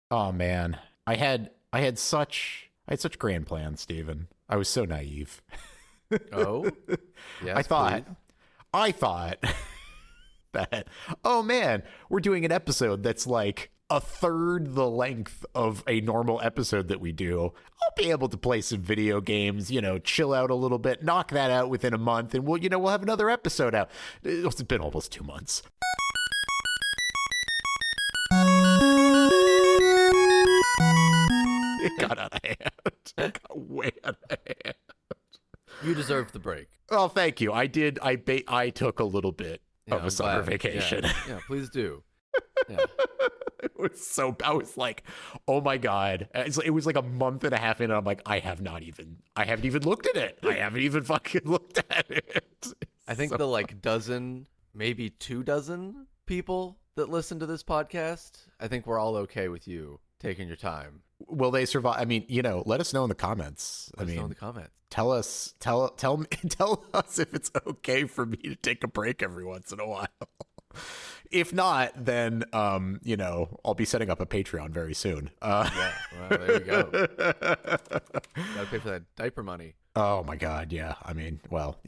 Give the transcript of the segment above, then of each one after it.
Oh man, I had such grand plans, Steven. I was so naive. Oh, I yes, thought please. I thought that, oh man, we're doing an episode that's like a third the length of a normal episode that we do. I'll be able to play some video games, chill out a little bit, knock that out within a month, and we'll have another episode out. It's been almost 2 months. It got out of hand. It got way out of hand. You deserve the break. Oh, thank you. I did. I took a little bit of I'm a summer glad. vacation. Yeah, please do. Yeah. I was like, oh my God. It was like a month and a half in, and I'm like, I haven't even looked at it. I haven't even fucking looked at it. I think the like dozen, maybe 24 people that listen to this podcast, I think we're all okay with you taking your time. Will they survive? I mean, let us know in the comments. Let us know in the comments. Tell us if it's okay for me to take a break every once in a while. If not, then I'll be setting up a Patreon very soon. Yeah, well, there you go. Gotta pay for that diaper money. Oh my God, yeah. I mean, well,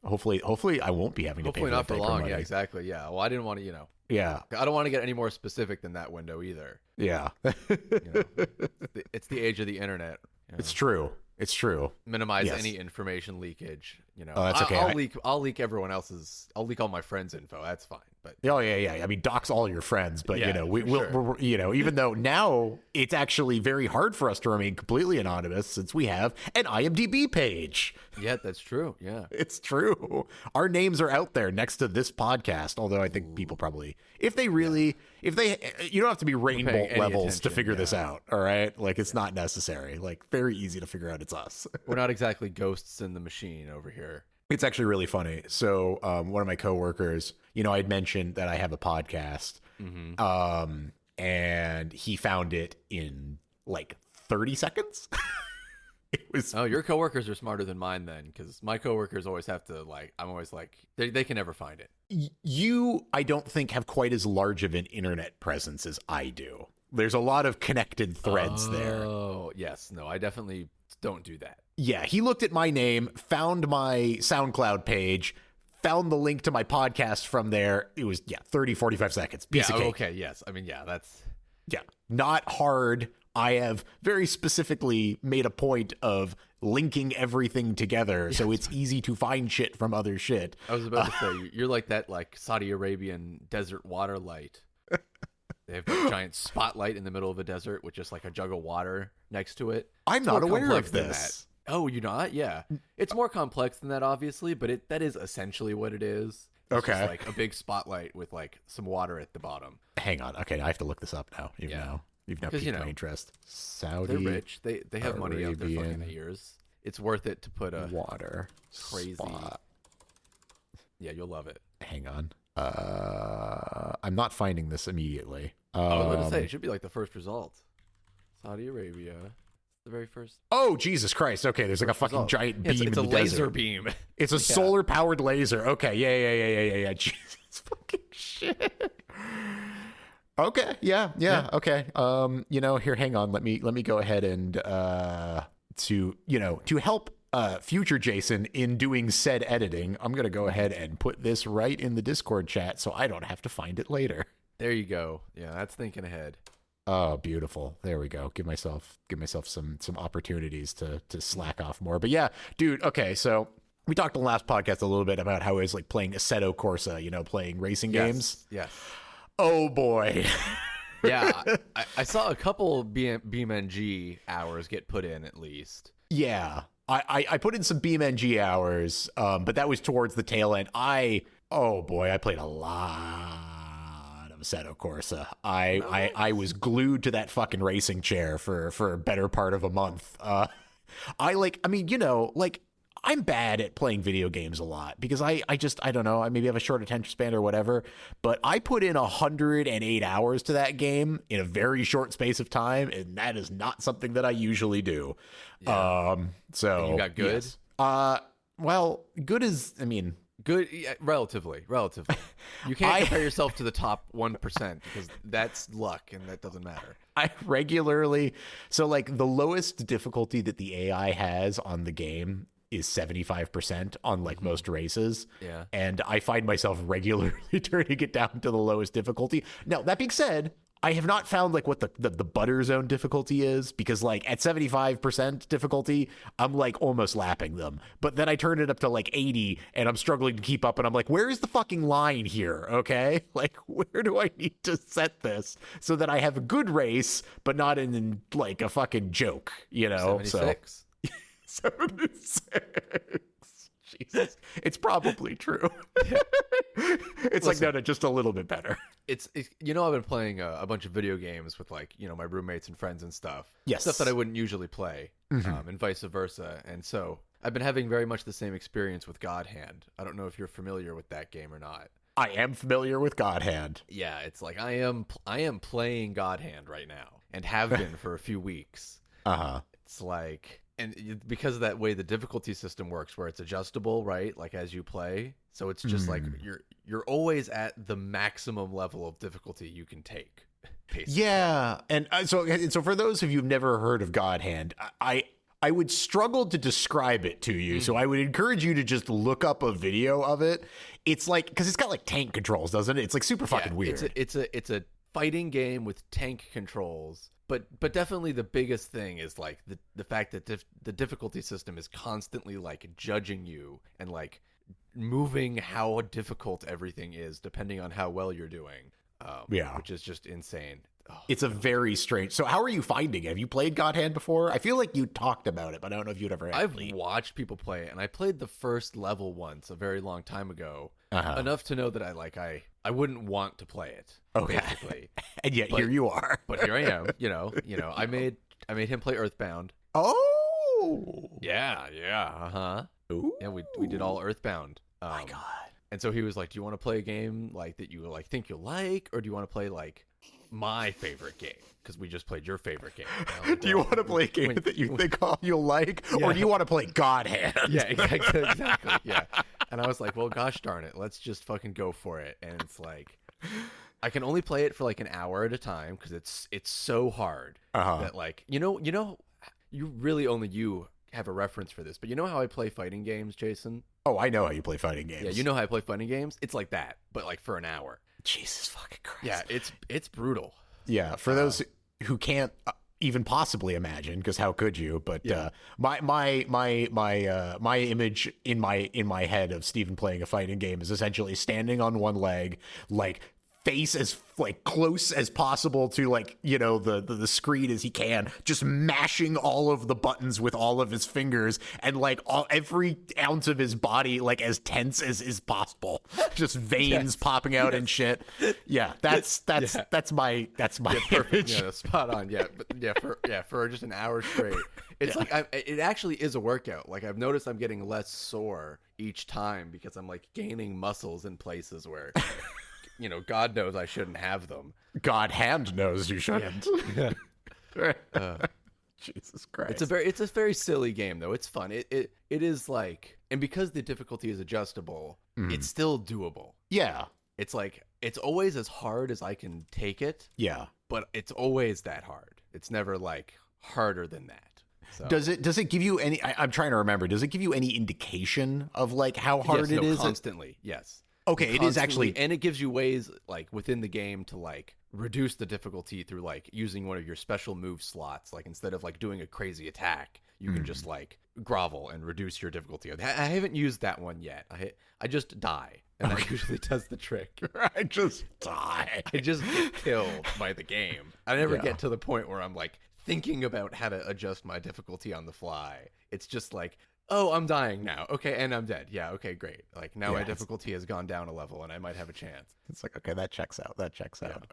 hopefully I won't be having to pay for Hopefully not for diaper long. money. Yeah, exactly. Yeah. Well, I didn't want to, Yeah, I don't want to get any more specific than that window either. yeah. It's the age of the internet. It's true. It's true. Minimize Yes. any information leakage. Oh, that's okay. I'll leak everyone else's. I'll leak all my friends' info. That's fine. But Oh yeah. I mean, dox all your friends, but Yeah, we'll, for we're, even though now it's actually very hard for us to remain completely anonymous since we have an IMDb page. yeah, that's true. Yeah. It's true. Our names are out there next to this podcast. Although I think people probably, you don't have to be rainbow paying any levels to attention, figure this out. All right. Like it's not necessary. Like very easy to figure out it's us. We're not exactly ghosts in the machine over here. It's actually really funny. So one of my coworkers, I'd mentioned that I have a podcast, and he found it in like 30 seconds. It was Oh, your coworkers are smarter than mine then, because my coworkers always have to I'm always like, they can never find it. you, I don't think, have quite as large of an internet presence as I do. There's a lot of connected threads there. Oh, yes. No, I definitely don't do that. Yeah, he looked at my name, found my SoundCloud page, found the link to my podcast from there. It was 30, 45 seconds. Piece of cake. Okay, yes. I mean, yeah, that's Yeah, not hard. I have very specifically made a point of linking everything together so it's easy to find shit from other shit. I was about to say, you're like that Saudi Arabian desert water light. They have a giant spotlight in the middle of a desert with just like a jug of water next to it. I'm It's not more aware complex of than this. that. Oh, you're not? Yeah. It's more complex than that, obviously, but that is essentially what it is. It's Okay. just like a big spotlight with like some water at the bottom. Hang on. Okay, I have to look this up now. You've now 'Cause, piqued my interest. Saudi They're rich. They have money out their fucking Arabian ears. It's worth it to put a water crazy. spot. Yeah, you'll love it. Hang on. I'm not finding this immediately. I was going to say, it should be like the first result. Saudi Arabia. The very first. Oh, Jesus Christ. Okay, there's like a fucking result. giant Yeah, beam it's in a the laser desert. beam. It's a solar powered laser. Okay, yeah. Jesus fucking shit. Okay, yeah. Okay. Here, hang on. Let me go ahead and to help future Jason in doing said editing, I'm gonna go ahead and put this right in the Discord chat so I don't have to find it later. There you go. Yeah, that's thinking ahead. Oh, beautiful. There we go. Give myself some opportunities to slack off more. But yeah, dude, okay, so we talked in the last podcast a little bit about how it was like playing Assetto Corsa, playing racing games. Yes. Oh boy. Yeah, I saw a couple BeamNG hours get put in at least. Yeah. I put in some BeamNG hours, but that was towards the tail end. I played a lot of Assetto Corsa. I was glued to that fucking racing chair for a better part of a month. I'm bad at playing video games a lot because I don't know, I maybe have a short attention span or whatever, but I put in 108 hours to that game in a very short space of time, and that is not something that I usually do. Yeah. So And you got good? Yes. Well, good is, Good, yeah, relatively. You can't compare yourself to the top 1% because that's luck, and that doesn't matter. I regularly, so like the lowest difficulty that the AI has on the game is 75% on like most races. Yeah. And I find myself regularly turning it down to the lowest difficulty. Now, that being said, I have not found like what the butter zone difficulty is, because like at 75% difficulty, I'm like almost lapping them. But then I turn it up to like 80 and I'm struggling to keep up, and I'm like, where is the fucking line here? Okay. Like, where do I need to set this so that I have a good race, but not in like a fucking joke, you know? 76. So 76. Jesus. It's probably true. It's like, no, just a little bit better. It's you know, I've been playing a bunch of video games with like, you know, my roommates and friends and stuff. Yes. Stuff that I wouldn't usually play, and vice versa. And so I've been having very much the same experience with God Hand. I don't know if you're familiar with that game or not. I am familiar with God Hand. Yeah, it's like I am playing God Hand right now and have been for a few weeks. It's like, and because of that way the difficulty system works, where it's adjustable, right? Like as you play, so it's just like you're always at the maximum level of difficulty you can take. Basically. Yeah, and so for those of you who've never heard of God Hand, I would struggle to describe it to you, so I would encourage you to just look up a video of it. It's like, because it's got like tank controls, doesn't it? It's like super fucking weird. It's a fighting game with tank controls. But definitely the biggest thing is like the fact that the difficulty system is constantly like judging you and like moving how difficult everything is depending on how well you're doing. Which is just insane. Oh, it's a very strange. So how are you finding it? Have you played God Hand before? I feel like you talked about it, but I don't know if you'd ever actually. I've watched people play it, and I played the first level once a very long time ago, enough to know that I wouldn't want to play it. Okay. Basically. And yet here you are. But here I am. You know. I made him play Earthbound. Oh. Yeah. Ooh. Yeah, we did all Earthbound. My God. And so he was like, "Do you want to play a game like that you like think you'll like, or do you want to play like my favorite game? Because we just played your favorite game." Like, do you want to play a game that you think you'll like, or do you want to play God Hand? Yeah, exactly. Yeah. And I was like, well, gosh darn it, let's just fucking go for it. And it's like, I can only play it for like an hour at a time because it's so hard that like you really only you have a reference for this, but you know how I play fighting games, Jason? Oh, I know how you play fighting games. Yeah, you know how I play fighting games? It's like that, but like for an hour. Jesus fucking Christ. Yeah, it's brutal. Yeah, for those who can't even possibly imagine, because how could you? But my image in my head of Steven playing a fighting game is essentially standing on one leg, like face as like close as possible to like, you know, the screen as he can, just mashing all of the buttons with all of his fingers, and like every ounce of his body like as tense as is possible, just veins popping out and shit. Yeah, that's my perfect. Yeah, spot on. Yeah, but for just an hour straight. It's like it actually is a workout. Like I've noticed I'm getting less sore each time because I'm like gaining muscles in places where you know, God knows I shouldn't have them. God Hand knows you shouldn't. Yeah. Jesus Christ. It's a very silly game though. It's fun. It is like, and because the difficulty is adjustable, it's still doable. Yeah. It's like it's always as hard as I can take it. Yeah. But it's always that hard. It's never like harder than that. So. Does it give you any? I'm trying to remember. Does it give you any indication of like how hard it is? Constantly. Yes. Okay, it is actually, and it gives you ways like within the game to like reduce the difficulty through like using one of your special move slots. Like instead of like doing a crazy attack, you can just like grovel and reduce your difficulty. I haven't used that one yet. I just die, and that usually does the trick. I just die. I just get killed by the game. I never get to the point where I'm like thinking about how to adjust my difficulty on the fly. It's just like, oh, I'm dying now. Okay, and I'm dead. Yeah, okay, great. Like, now my difficulty has gone down a level, and I might have a chance. It's like, okay, that checks out.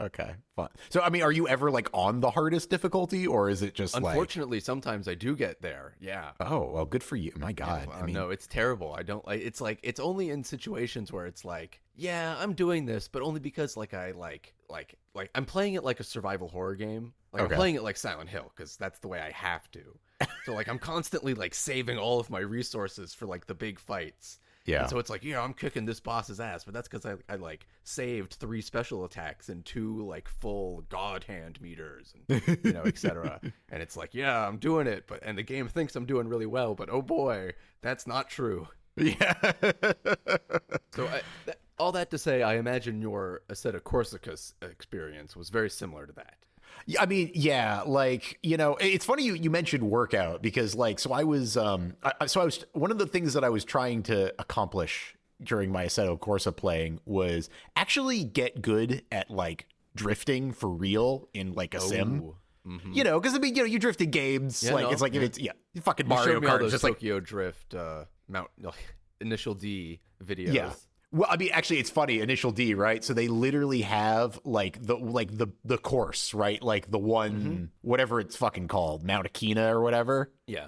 Okay, fine. So, I mean, are you ever, like, on the hardest difficulty, or is it just, Unfortunately, sometimes I do get there, yeah. Oh, well, good for you. My God. Yeah, I mean, no, it's terrible. I don't, like, it's only in situations where it's like, yeah, I'm doing this, but only because, like, I'm playing it like a survival horror game. Like, I'm playing it like Silent Hill, because that's the way I have to. So, like, I'm constantly, like, saving all of my resources for, like, the big fights. Yeah. And so it's like, yeah, I'm kicking this boss's ass, but that's because I like saved 3 special attacks and 2 like full god hand meters and etc. And it's like, yeah, I'm doing it, and the game thinks I'm doing really well, but oh boy, that's not true. Yeah. So all that to say, I imagine your Assetto Corsica experience was very similar to that. I mean, yeah, like, it's funny you mentioned workout because I was one of the things that I was trying to accomplish during my Assetto Corsa playing was actually get good at like drifting for real in like a sim. Mm-hmm. Because I mean, you drift in games it's fucking Mario Kart, just Tokyo like Drift, Initial D videos. Yeah. Well, I mean, actually, it's funny. Initial D, right? So they literally have like the course, right? Like the one, whatever it's fucking called, Mount Akina or whatever. Yeah.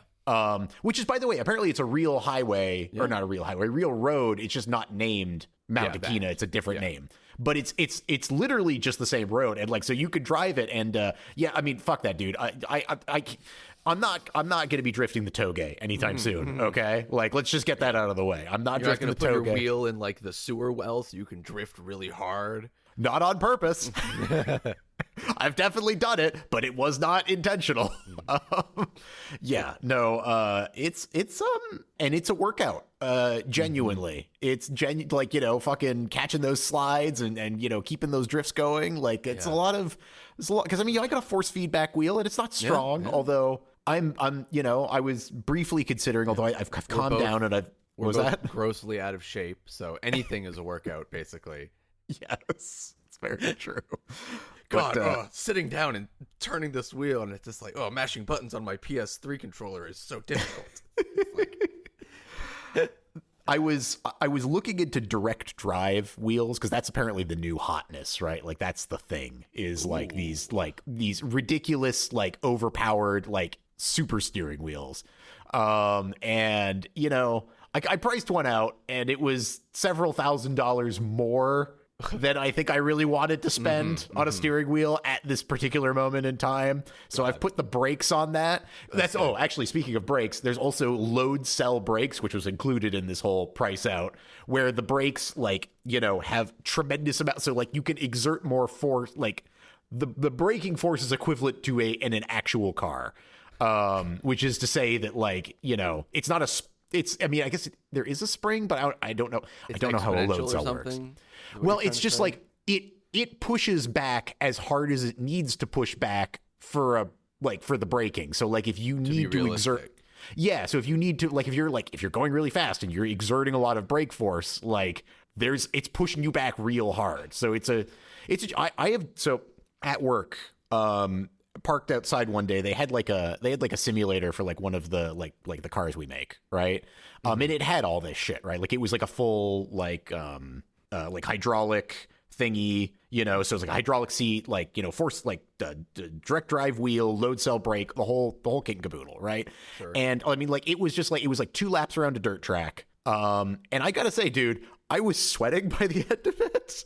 Which is, by the way, apparently it's a real highway, or not a real highway, real road. It's just not named Mount Akina. It's a different name. But it's literally just the same road, and like so you could drive it, and I mean, fuck that, dude. I'm not going to be drifting the Toge anytime soon. Okay, like let's just get that out of the way. I'm not drifting the Toge. You're not going to put your wheel in like the sewer well so you can drift really hard. Not on purpose. I've definitely done it, but it was not intentional. It's and it's a workout. Genuinely, it's like fucking catching those slides and keeping those drifts going. Like it's a lot because I mean I got a force feedback wheel and it's not strong. Although I'm I was briefly considering. Although I've calmed down and we're both grossly out of shape, so anything is a workout basically. Yes, it's very true. God, sitting down and turning this wheel, and it's just like, mashing buttons on my PS3 controller is so difficult. I was looking into direct drive wheels because that's apparently the new hotness, right? Like that's the thing is like these ridiculous, like overpowered, like super steering wheels. And I priced one out and it was several $1,000s more than I think I really wanted to spend on a steering wheel at this particular moment in time. So I've put the brakes on that. Actually, speaking of brakes, there's also load cell brakes, which was included in this whole price out, where the brakes have tremendous amounts. So like you can exert more force, like the braking force is equivalent to an actual car, which is to say that it's not I mean, I guess there is a spring, but I don't know. I don't know how a load cell works. Well, it's just like it pushes back as hard as it needs to push back for the braking. So like if you need to exert, so if you need to if you're going really fast and you're exerting a lot of brake force, it's pushing you back real hard. So at work, parked outside one day, they had like a simulator for like one of the like the cars we make, right? And it had all this shit, right? Like it was like a full like hydraulic thingy, so it's like a hydraulic seat, force, the direct drive wheel, load cell brake, the whole kit and caboodle, right? Sure. And I mean, it was just it was 2 laps around a dirt track. And I gotta say, dude, I was sweating by the end of it.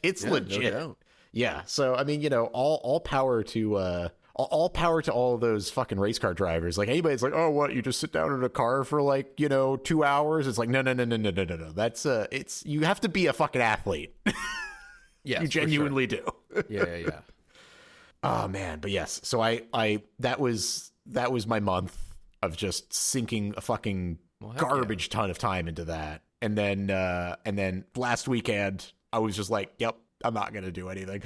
It's legit. No doubt. Yeah. So I mean, all power to all of those fucking race car drivers. Like anybody's like, oh, what? You just sit down in a car for 2 hours? It's like, no. That's you have to be a fucking athlete. Yes, you genuinely do. Yeah. Oh man, but yes. So I that was my month of just sinking a fucking garbage ton of time into that, and then last weekend I was just like, yep. I'm not going to do anything.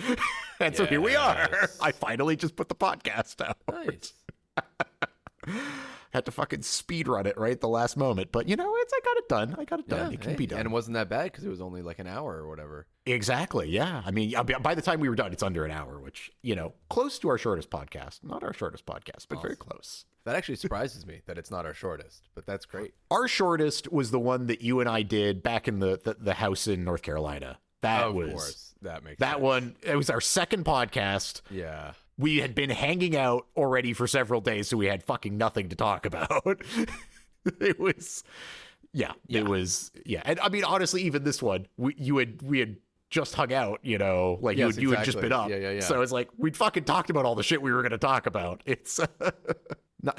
And so here we are. I finally just put the podcast out. Nice. Had to fucking speed run it right at the last moment. But, I got it done. It can be done. And it wasn't that bad because it was only like an hour or whatever. Exactly. Yeah. I mean, by the time we were done, it's under an hour, which, close to our shortest podcast. Not our shortest podcast, but very close. That actually surprises me that it's not our shortest, but that's great. Our shortest was the one that you and I did back in the house in North Carolina. Of course. That makes sense. One, it was our second podcast. Yeah. We had been hanging out already for several days, so we had fucking nothing to talk about. It was, it was. And I mean, honestly, even this one, we had just hung out, you had just been up. Yeah. So it's like, we'd fucking talked about all the shit we were going to talk about. It's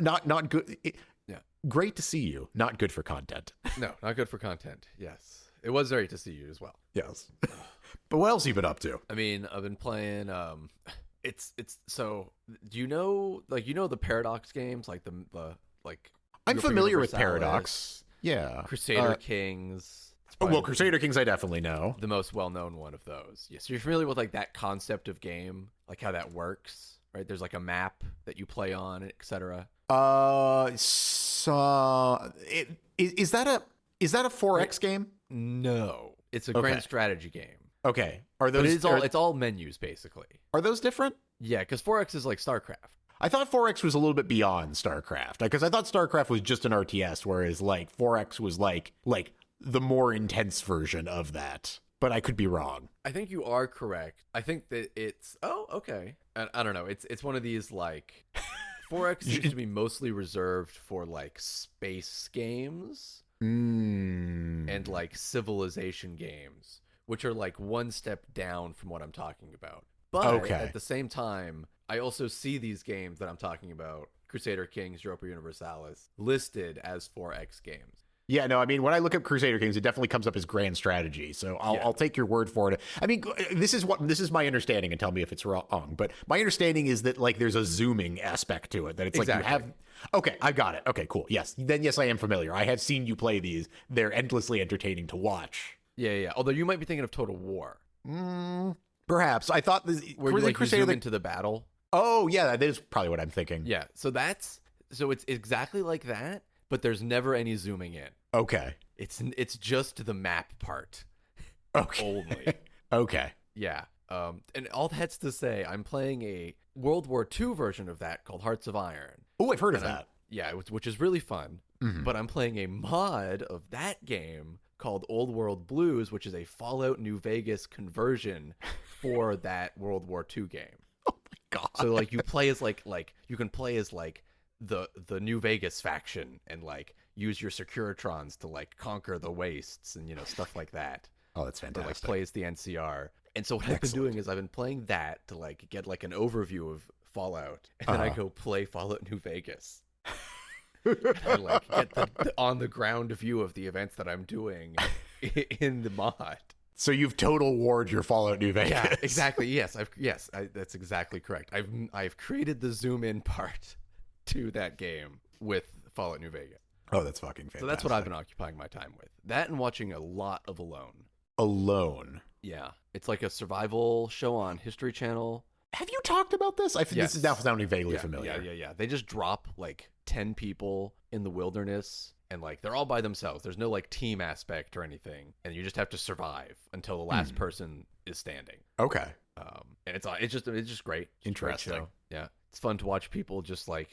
not good. Yeah. Great to see you. Not good for content. No, not good for content. Yes. It was great to see you as well. Yes. But what else have you been up to? I mean, I've been playing it's so do you know the Paradox games, like the like I'm Europa familiar with Universalis, Paradox. Yeah. Crusader Kings. It's Oh, well, probably Crusader Kings I definitely know. the most well-known one of those. Yes, you're familiar with like that concept of game, like how that works, right? There's like a map that you play on, etc. So is that a 4X game? No, it's a Okay. grand strategy game. Okay. Are But those it's all menus basically. are those different? Yeah, because 4X is like StarCraft. I thought 4X was a little bit beyond StarCraft because I thought StarCraft was just an RTS, whereas like 4X was like the more intense version of that. But I could be wrong. I think you are correct. I think that it's okay. I don't know. It's one of these like 4X seems to be mostly reserved for like space games and like civilization games, which are like one step down from what I'm talking about. But at the same time, I also see these games that I'm talking about, Crusader Kings, Europa Universalis, listed as 4X games. Yeah, no, I mean, when I look up Crusader Kings, it definitely comes up as grand strategy. So I'll take your word for it. I mean, this is my understanding, and tell me if it's wrong. But my understanding is that like there's a zooming aspect to it. That it's like you have. Okay, I got it. Okay, cool. Yes, then yes, I am familiar. I have seen you play these. They're endlessly entertaining to watch. Yeah. Although you might be thinking of Total War. Perhaps I thought this. Where like you zoom into the battle. Oh yeah, that is probably what I'm thinking. Yeah, so it's exactly like that, but there's never any zooming in. Okay. It's just the map part. Okay. Only. Okay. Yeah. And all that's to say, I'm playing a World War II version of that called Hearts of Iron. Oh, I've heard of that. Which is really fun. But I'm playing a mod of that game called Old World Blues, which is a Fallout New Vegas conversion for that World War II game. Oh my god. So like you play as like you can play as like the New Vegas faction and like use your Securitrons to like conquer the wastes and stuff like that. Oh, that's fantastic. Or like play as the NCR. And so what I've been doing is I've been playing that to like get like an overview of Fallout, and then I go play Fallout New Vegas. And I like get the on the ground view of the events that I'm doing in the mod. So you've total warred your Fallout New Vegas. Yeah, exactly. Yes, that's exactly correct. I've created the zoom in part to that game with Fallout New Vegas. Oh, that's fucking fantastic. So that's what I've been occupying my time with. That and watching a lot of Alone. Alone. Yeah, it's like a survival show on History Channel. Have you talked about this? I think this is now sounding vaguely familiar. Yeah. They just drop like 10 people in the wilderness, and like they're all by themselves. There's no like team aspect or anything, and you just have to survive until the last person is standing. Okay. And it's just great. Interesting. Great show. Yeah. It's fun to watch people just like,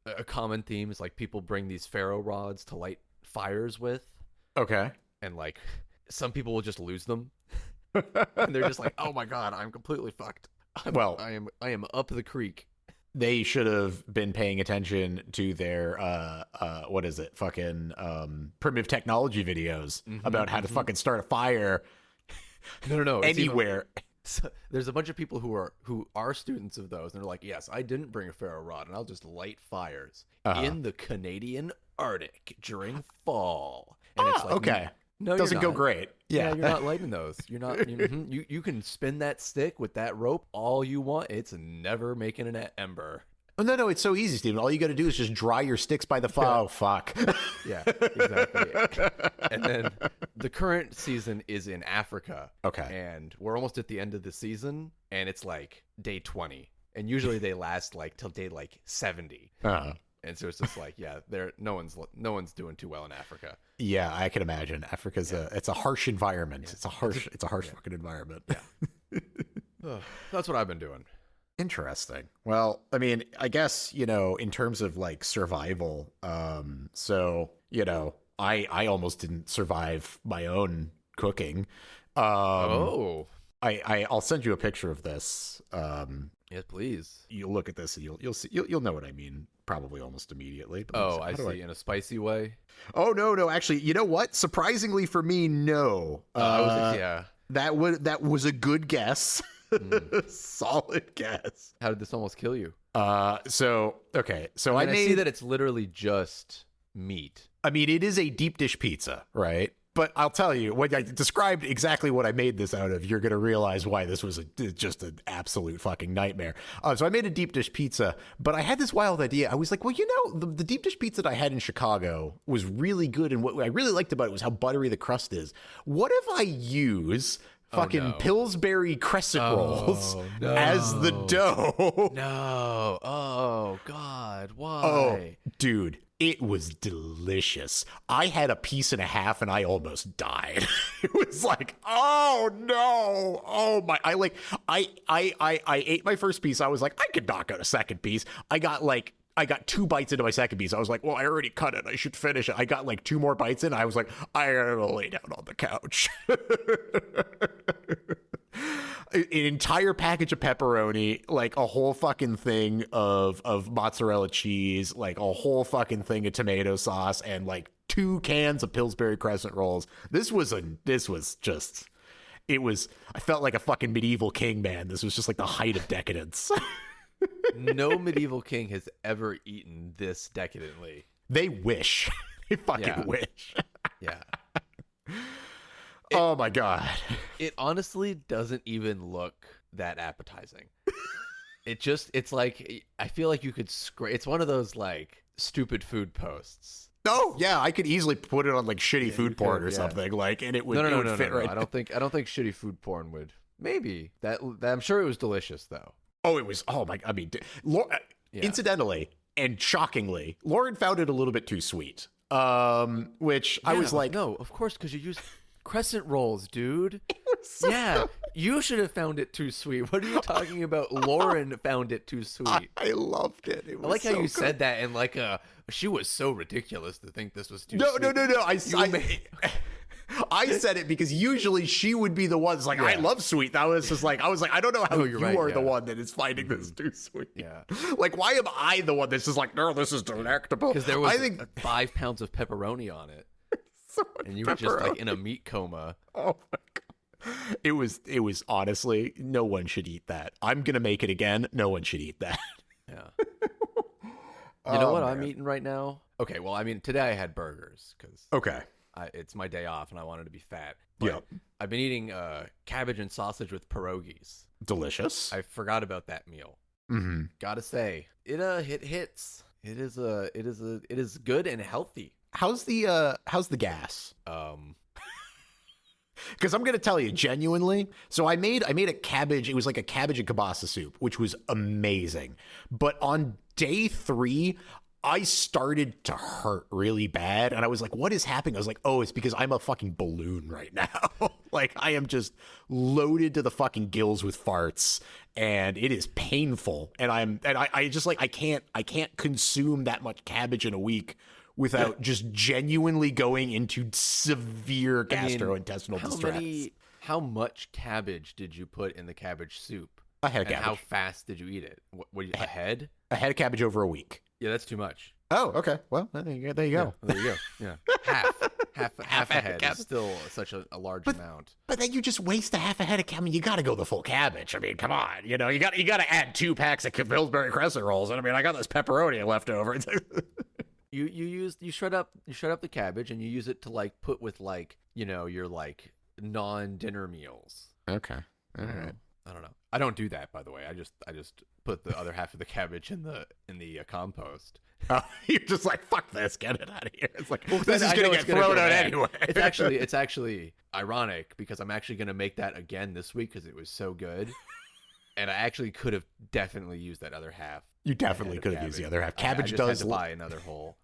a common theme is like people bring these ferro rods to light fires with. Okay. And like some people will just lose them. And they're just like, "Oh my god, I'm completely fucked." I am up the creek. They should have been paying attention to their what is it? Fucking primitive technology videos about how to fucking start a fire. No. Anywhere. So there's a bunch of people who are students of those, and they're like, "Yes, I didn't bring a ferro rod, and I'll just light fires in the Canadian Arctic during fall." And it's like, okay. No, doesn't go great. Yeah, you're not lighting those. You're not. You can spin that stick with that rope all you want. It's never making an ember. Oh, no, it's so easy, Steven. All you got to do is just dry your sticks by the fire. Yeah. Oh, fuck. Yeah, exactly. And then the current season is in Africa. Okay. And we're almost at the end of the season, and it's like day 20. And usually they last like till day like 70. Uh-huh. And so it's just like, no one's doing too well in Africa. Yeah, I can imagine. Africa's it's a harsh environment. Yeah. It's a harsh fucking environment. Yeah. That's what I've been doing. Interesting. Well, I mean, I guess, in terms of like survival, so, I almost didn't survive my own cooking. I'll send you a picture of this. Yes, please. You'll look at this and you'll know what I mean probably almost immediately. But I see. In a spicy way? Oh, no. Actually, you know what? Surprisingly for me, no. That was a good guess. Solid guess. How did this almost kill you? So I I see that it's literally just meat. I mean, it is a deep dish pizza, right? But I'll tell you, when I described exactly what I made this out of, you're going to realize why this was just an absolute fucking nightmare. So I made a deep dish pizza, but I had this wild idea. I was like, well, the deep dish pizza that I had in Chicago was really good. And what I really liked about it was how buttery the crust is. What if I use fucking Pillsbury crescent rolls as the dough? No. Oh, God. Why? Oh, dude. It was delicious. I had a piece and a half and I almost died. It was like, oh no. Oh my, I ate my first piece. I was like, I could knock out a second piece. I got 2 bites into my second piece. I was like, well, I already cut it. I should finish it. I got like 2 more bites in. I was like, I gotta lay down on the couch. An entire package of pepperoni, like a whole fucking thing of mozzarella cheese, like a whole fucking thing of tomato sauce, and like 2 cans of Pillsbury crescent rolls. I felt like a fucking medieval king, man. This was just like the height of decadence. No medieval king has ever eaten this decadently. They wish. They fucking wish. Yeah. Oh my God. It honestly doesn't even look that appetizing. It's like, I feel like you could it's one of those like stupid food posts. Oh yeah, I could easily put it on like shitty food porn or something, like, and it would fit right. I don't think shitty food porn would. Maybe that I'm sure it was delicious though. Oh, it was. Oh my. I mean, incidentally and shockingly, Lauren found it a little bit too sweet. Which I was like, no, of course, because you use crescent rolls, dude. You should have found it too sweet. What are you talking about? Lauren found it too sweet. I loved it. It was I like how so you good. said that, and like she was so ridiculous to think this was too No. sweet. I said it because usually she would be the one that's like, I love sweet. I was like, I don't know how you are the one that is finding this too sweet. Yeah. Like, why am I the one that's just like, no, this is delectable? Because there was 5 pounds of pepperoni on it. So and you were just like in a meat coma. Oh my God. It was honestly, no one should eat that. I'm going to make it again. No one should eat that. Yeah. You know what I'm eating right now? Okay, well, I mean, today I had burgers because it's my day off and I wanted to be fat. But I've been eating cabbage and sausage with pierogies. Delicious. I forgot about that meal. Mm-hmm. Gotta say, it hits. It is good and healthy. How's the gas? Because I'm gonna tell you genuinely. So I made a cabbage. It was like a cabbage and kielbasa soup, which was amazing. But on day 3, I started to hurt really bad, and I was like, "What is happening?" I was like, "Oh, it's because I'm a fucking balloon right now. Like I am just loaded to the fucking gills with farts, and it is painful. And I just like I can't consume that much cabbage in a week." Without just genuinely going into severe gastrointestinal distress. How much cabbage did you put in the cabbage soup? A head of cabbage. How fast did you eat it? A head? A head of cabbage over a week. Yeah, that's too much. Oh, okay. Well, there you go. Yeah, there you go. Yeah, half a head is still such a large amount. But then you just waste a half a head of cabbage. I mean, you got to go the full cabbage. I mean, come on. You know, you got to add 2 packs of Pillsbury crescent rolls. And I mean, I got this pepperoni left over. You shred up the cabbage and you use it to like put with like, you know, your like non-dinner meals. Okay. All right. I don't know. I don't do that, by the way. I just put the other half of the cabbage in the compost. Oh, you're just like, fuck this, get it out of here. It's like, well, this is gonna get thrown out anyway. It's actually ironic because I'm actually gonna make that again this week because it was so good. And I actually could have definitely used that other half. You definitely could have used the other half. Cabbage I just had to buy another whole.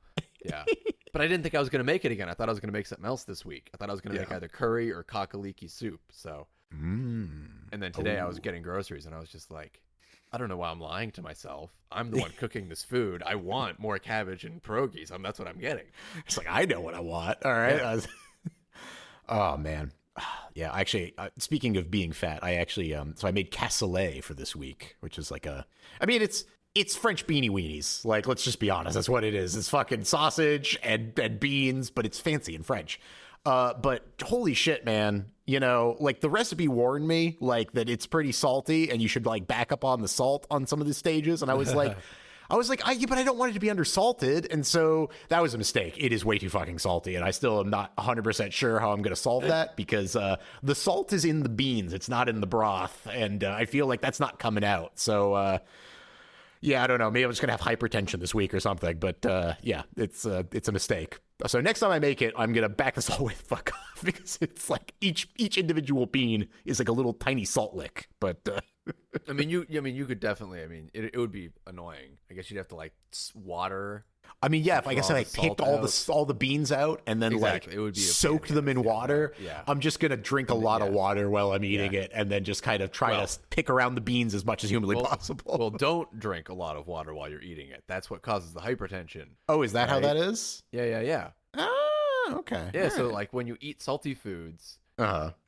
Yeah. But I didn't think I was going to make it again. I thought I was going to make something else this week. I thought I was going to make either curry or kakaliki soup. So. And then today I was getting groceries and I was just like, I don't know why I'm lying to myself. I'm the one cooking this food. I want more cabbage and pierogies. That's what I'm getting. It's like, I know what I want. All right. Yeah. Oh, man. Yeah, actually, speaking of being fat, I actually, so I made cassoulet for this week, which is like it's French beanie weenies. Like, let's just be honest. That's what it is. It's fucking sausage and beans, but it's fancy and French. But holy shit, man. You know, like the recipe warned me like that it's pretty salty and you should like back up on the salt on some of the stages. And I was like, yeah, but I don't want it to be undersalted. And so that was a mistake. It is way too fucking salty. And I still am not 100% sure how I'm going to solve that because the salt is in the beans. It's not in the broth. And I feel like that's not coming out. So, yeah, I don't know. Maybe I'm just going to have hypertension this week or something. But yeah, it's a mistake. So next time I make it, I'm going to back this all the way the fuck off because it's like each individual bean is like a little tiny salt lick. But I mean, you could definitely. I mean, it would be annoying. I guess you'd have to like water. I mean, yeah, if I guess I like picked all the beans out and then like it would be soaked them in water, yeah. I'm just gonna drink a lot of water while I'm eating it, and then just kind of try to pick around the beans as much as humanly possible. Well, don't drink a lot of water while you're eating it. That's what causes the hypertension. Oh, is that how that is? Yeah. Ah, okay. Yeah, so like when you eat salty foods,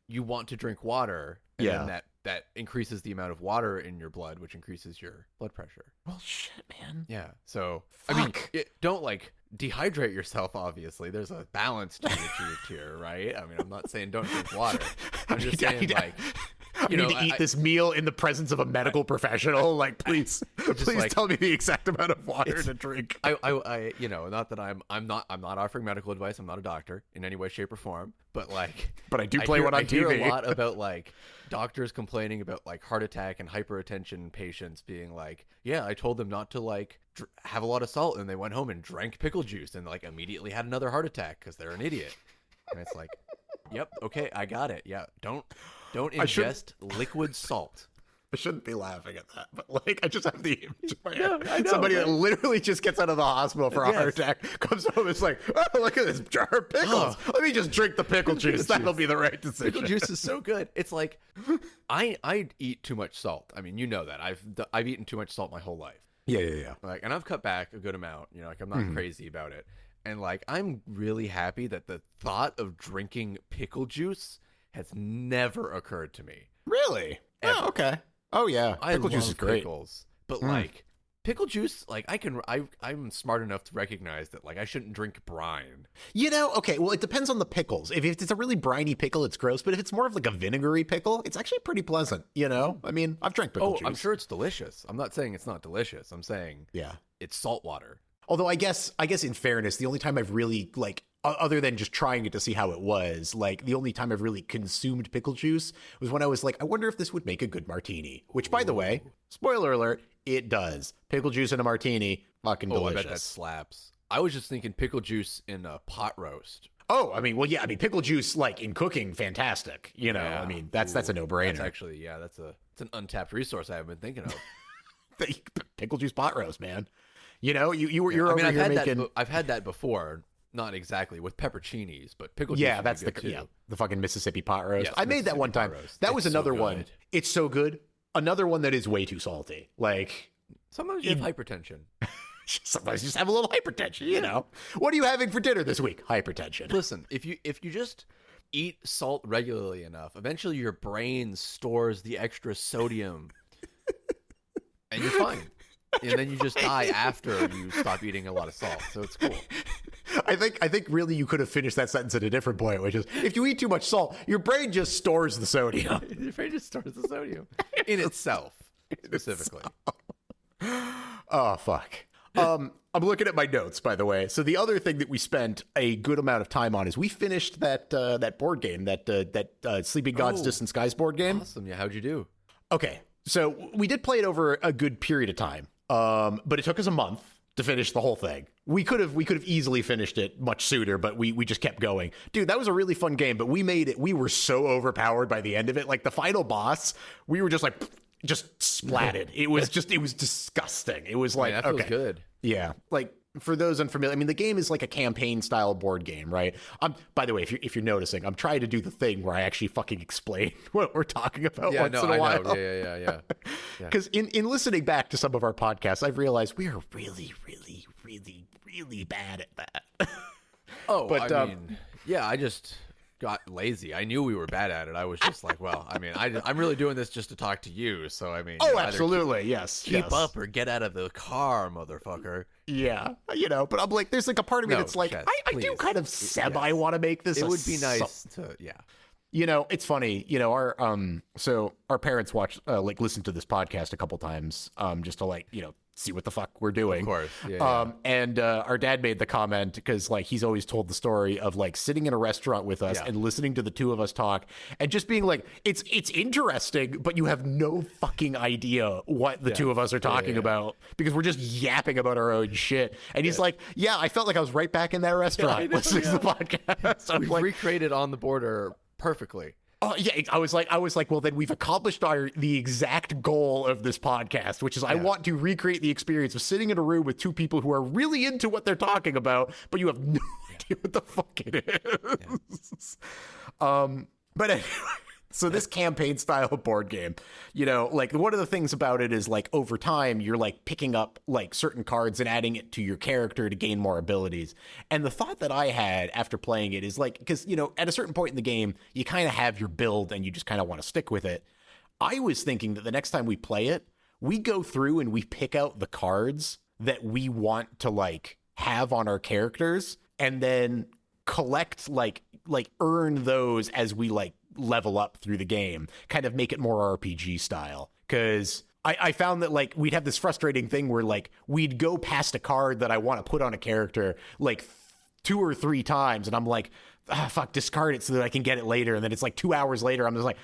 you want to drink water, and then that increases the amount of water in your blood, which increases your blood pressure. Well, shit, man. Yeah. So, Fuck. I mean, don't like dehydrate yourself, obviously. There's a balance to it here, right? I mean, I'm not saying don't drink water. I'm just saying, like, I need to eat this meal in the presence of a medical professional. Like, please tell me the exact amount of water to drink. I not that I'm not offering medical advice. I'm not a doctor in any way, shape, or form. But like, but I do play one on TV. I hear a lot about like doctors complaining about like heart attack and hypertension patients being like, yeah, I told them not to like have a lot of salt, and they went home and drank pickle juice and like immediately had another heart attack because they're an idiot. And it's like, yep, okay, I got it. Yeah, don't ingest liquid salt. I shouldn't be laughing at that, but like I just have the image in my head. Yeah, I know, somebody that literally just gets out of the hospital for a heart attack, comes home, it's like, oh, look at this jar of pickles. Let me just drink the pickle juice. That'll be the right decision. Pickle juice is so good. It's like I eat too much salt. I mean, you know that I've eaten too much salt my whole life. Yeah. Like, and I've cut back a good amount. You know, like I'm not crazy about it. And like I'm really happy that the thought of drinking pickle juice has never occurred to me. Really? Ever. Oh, okay. Oh yeah, pickle juice is great. Pickles, but like pickle juice, like I'm smart enough to recognize that like I shouldn't drink brine. You know, okay, well it depends on the pickles. If it's a really briny pickle, it's gross. But if it's more of like a vinegary pickle, it's actually pretty pleasant. You know, I mean, I've drank pickle juice. I'm sure it's delicious. I'm not saying it's not delicious. I'm saying it's salt water. Although I guess in fairness, the only time I've really like, other than just trying it to see how it was, like the only time I've really consumed pickle juice was when I was like, I wonder if this would make a good martini. Which, by the way, spoiler alert, it does. Pickle juice in a martini, fucking delicious. I bet that slaps. I was just thinking pickle juice in a pot roast. Oh, I mean, well, yeah, I mean, pickle juice like in cooking, fantastic. You know, I mean, that's a no-brainer. That's actually, it's an untapped resource I haven't been thinking of. Pickle juice pot roast, man. You know, you're over here making. I've had that before, not exactly with pepperoncinis, but pickle juice. Yeah, that's the fucking Mississippi pot roast. Yes, I made that one time. That was another one. It's so good. Another one that is way too salty. Like sometimes you have hypertension. Sometimes you just have a little hypertension. You know, what are you having for dinner this week? Hypertension. Listen, if you just eat salt regularly enough, eventually your brain stores the extra sodium, and you're fine. And then you just die after you stop eating a lot of salt. So it's cool. I think really you could have finished that sentence at a different point, which is if you eat too much salt, your brain just stores the sodium. Your brain just stores the sodium in itself, specifically. Oh, fuck. I'm looking at my notes, by the way. So the other thing that we spent a good amount of time on is we finished that board game, that Sleeping Gods Distant Skies board game. Awesome. Yeah, how'd you do? Okay, so we did play it over a good period of time. But it took us a month to finish the whole thing. We could have easily finished it much sooner, but we just kept going. Dude, that was a really fun game, but we made it. We were so overpowered by the end of it. Like the final boss, we were just like, just splatted. It was disgusting. It was like, that feels good. Yeah. Like for those unfamiliar, I mean, the game is like a campaign style board game, right? By the way, if you're noticing, I'm trying to do the thing where I actually fucking explain what we're talking about once in a while. Know. Yeah. Because in listening back to some of our podcasts, I've realized we are really, really, really, really bad at that. I mean, got lazy. I knew we were bad at it. I was just like, well, I mean, I'm really doing this just to talk to you. So, I mean, oh, absolutely. Yes. Keep up or get out of the car, motherfucker. Yeah. But I'm like, there's like a part of me that's like, I do kind of semi want to make this. It would be nice to, it's funny, our parents listen to this podcast a couple times, just to see what the fuck we're doing. Of course. And our dad made the comment because he's always told the story of sitting in a restaurant with us and listening to the two of us talk and just being like, it's interesting, but you have no fucking idea what the two of us are talking about because we're just yapping about our own shit. And he's like, I felt like I was right back in that restaurant listening to the podcast. We've recreated On the Border perfectly. Oh yeah, I was like, well, then we've accomplished the exact goal of this podcast, which is I want to recreate the experience of sitting in a room with two people who are really into what they're talking about, but you have no idea what the fuck it is. But anyway, so this campaign style board game, one of the things about it is over time you're picking up certain cards and adding it to your character to gain more abilities. And the thought that I had after playing it is because at a certain point in the game you kind of have your build and you just kind of want to stick with it. I was thinking that the next time we play it, we go through and we pick out the cards that we want to have on our characters and then collect earn those as we level up through the game, kind of make it more RPG style. Because I found that we'd have this frustrating thing where we'd go past a card that I want to put on a character 2 or 3 times, and I'm like, fuck, discard it so that I can get it later. And then it's 2 hours later, I'm just like,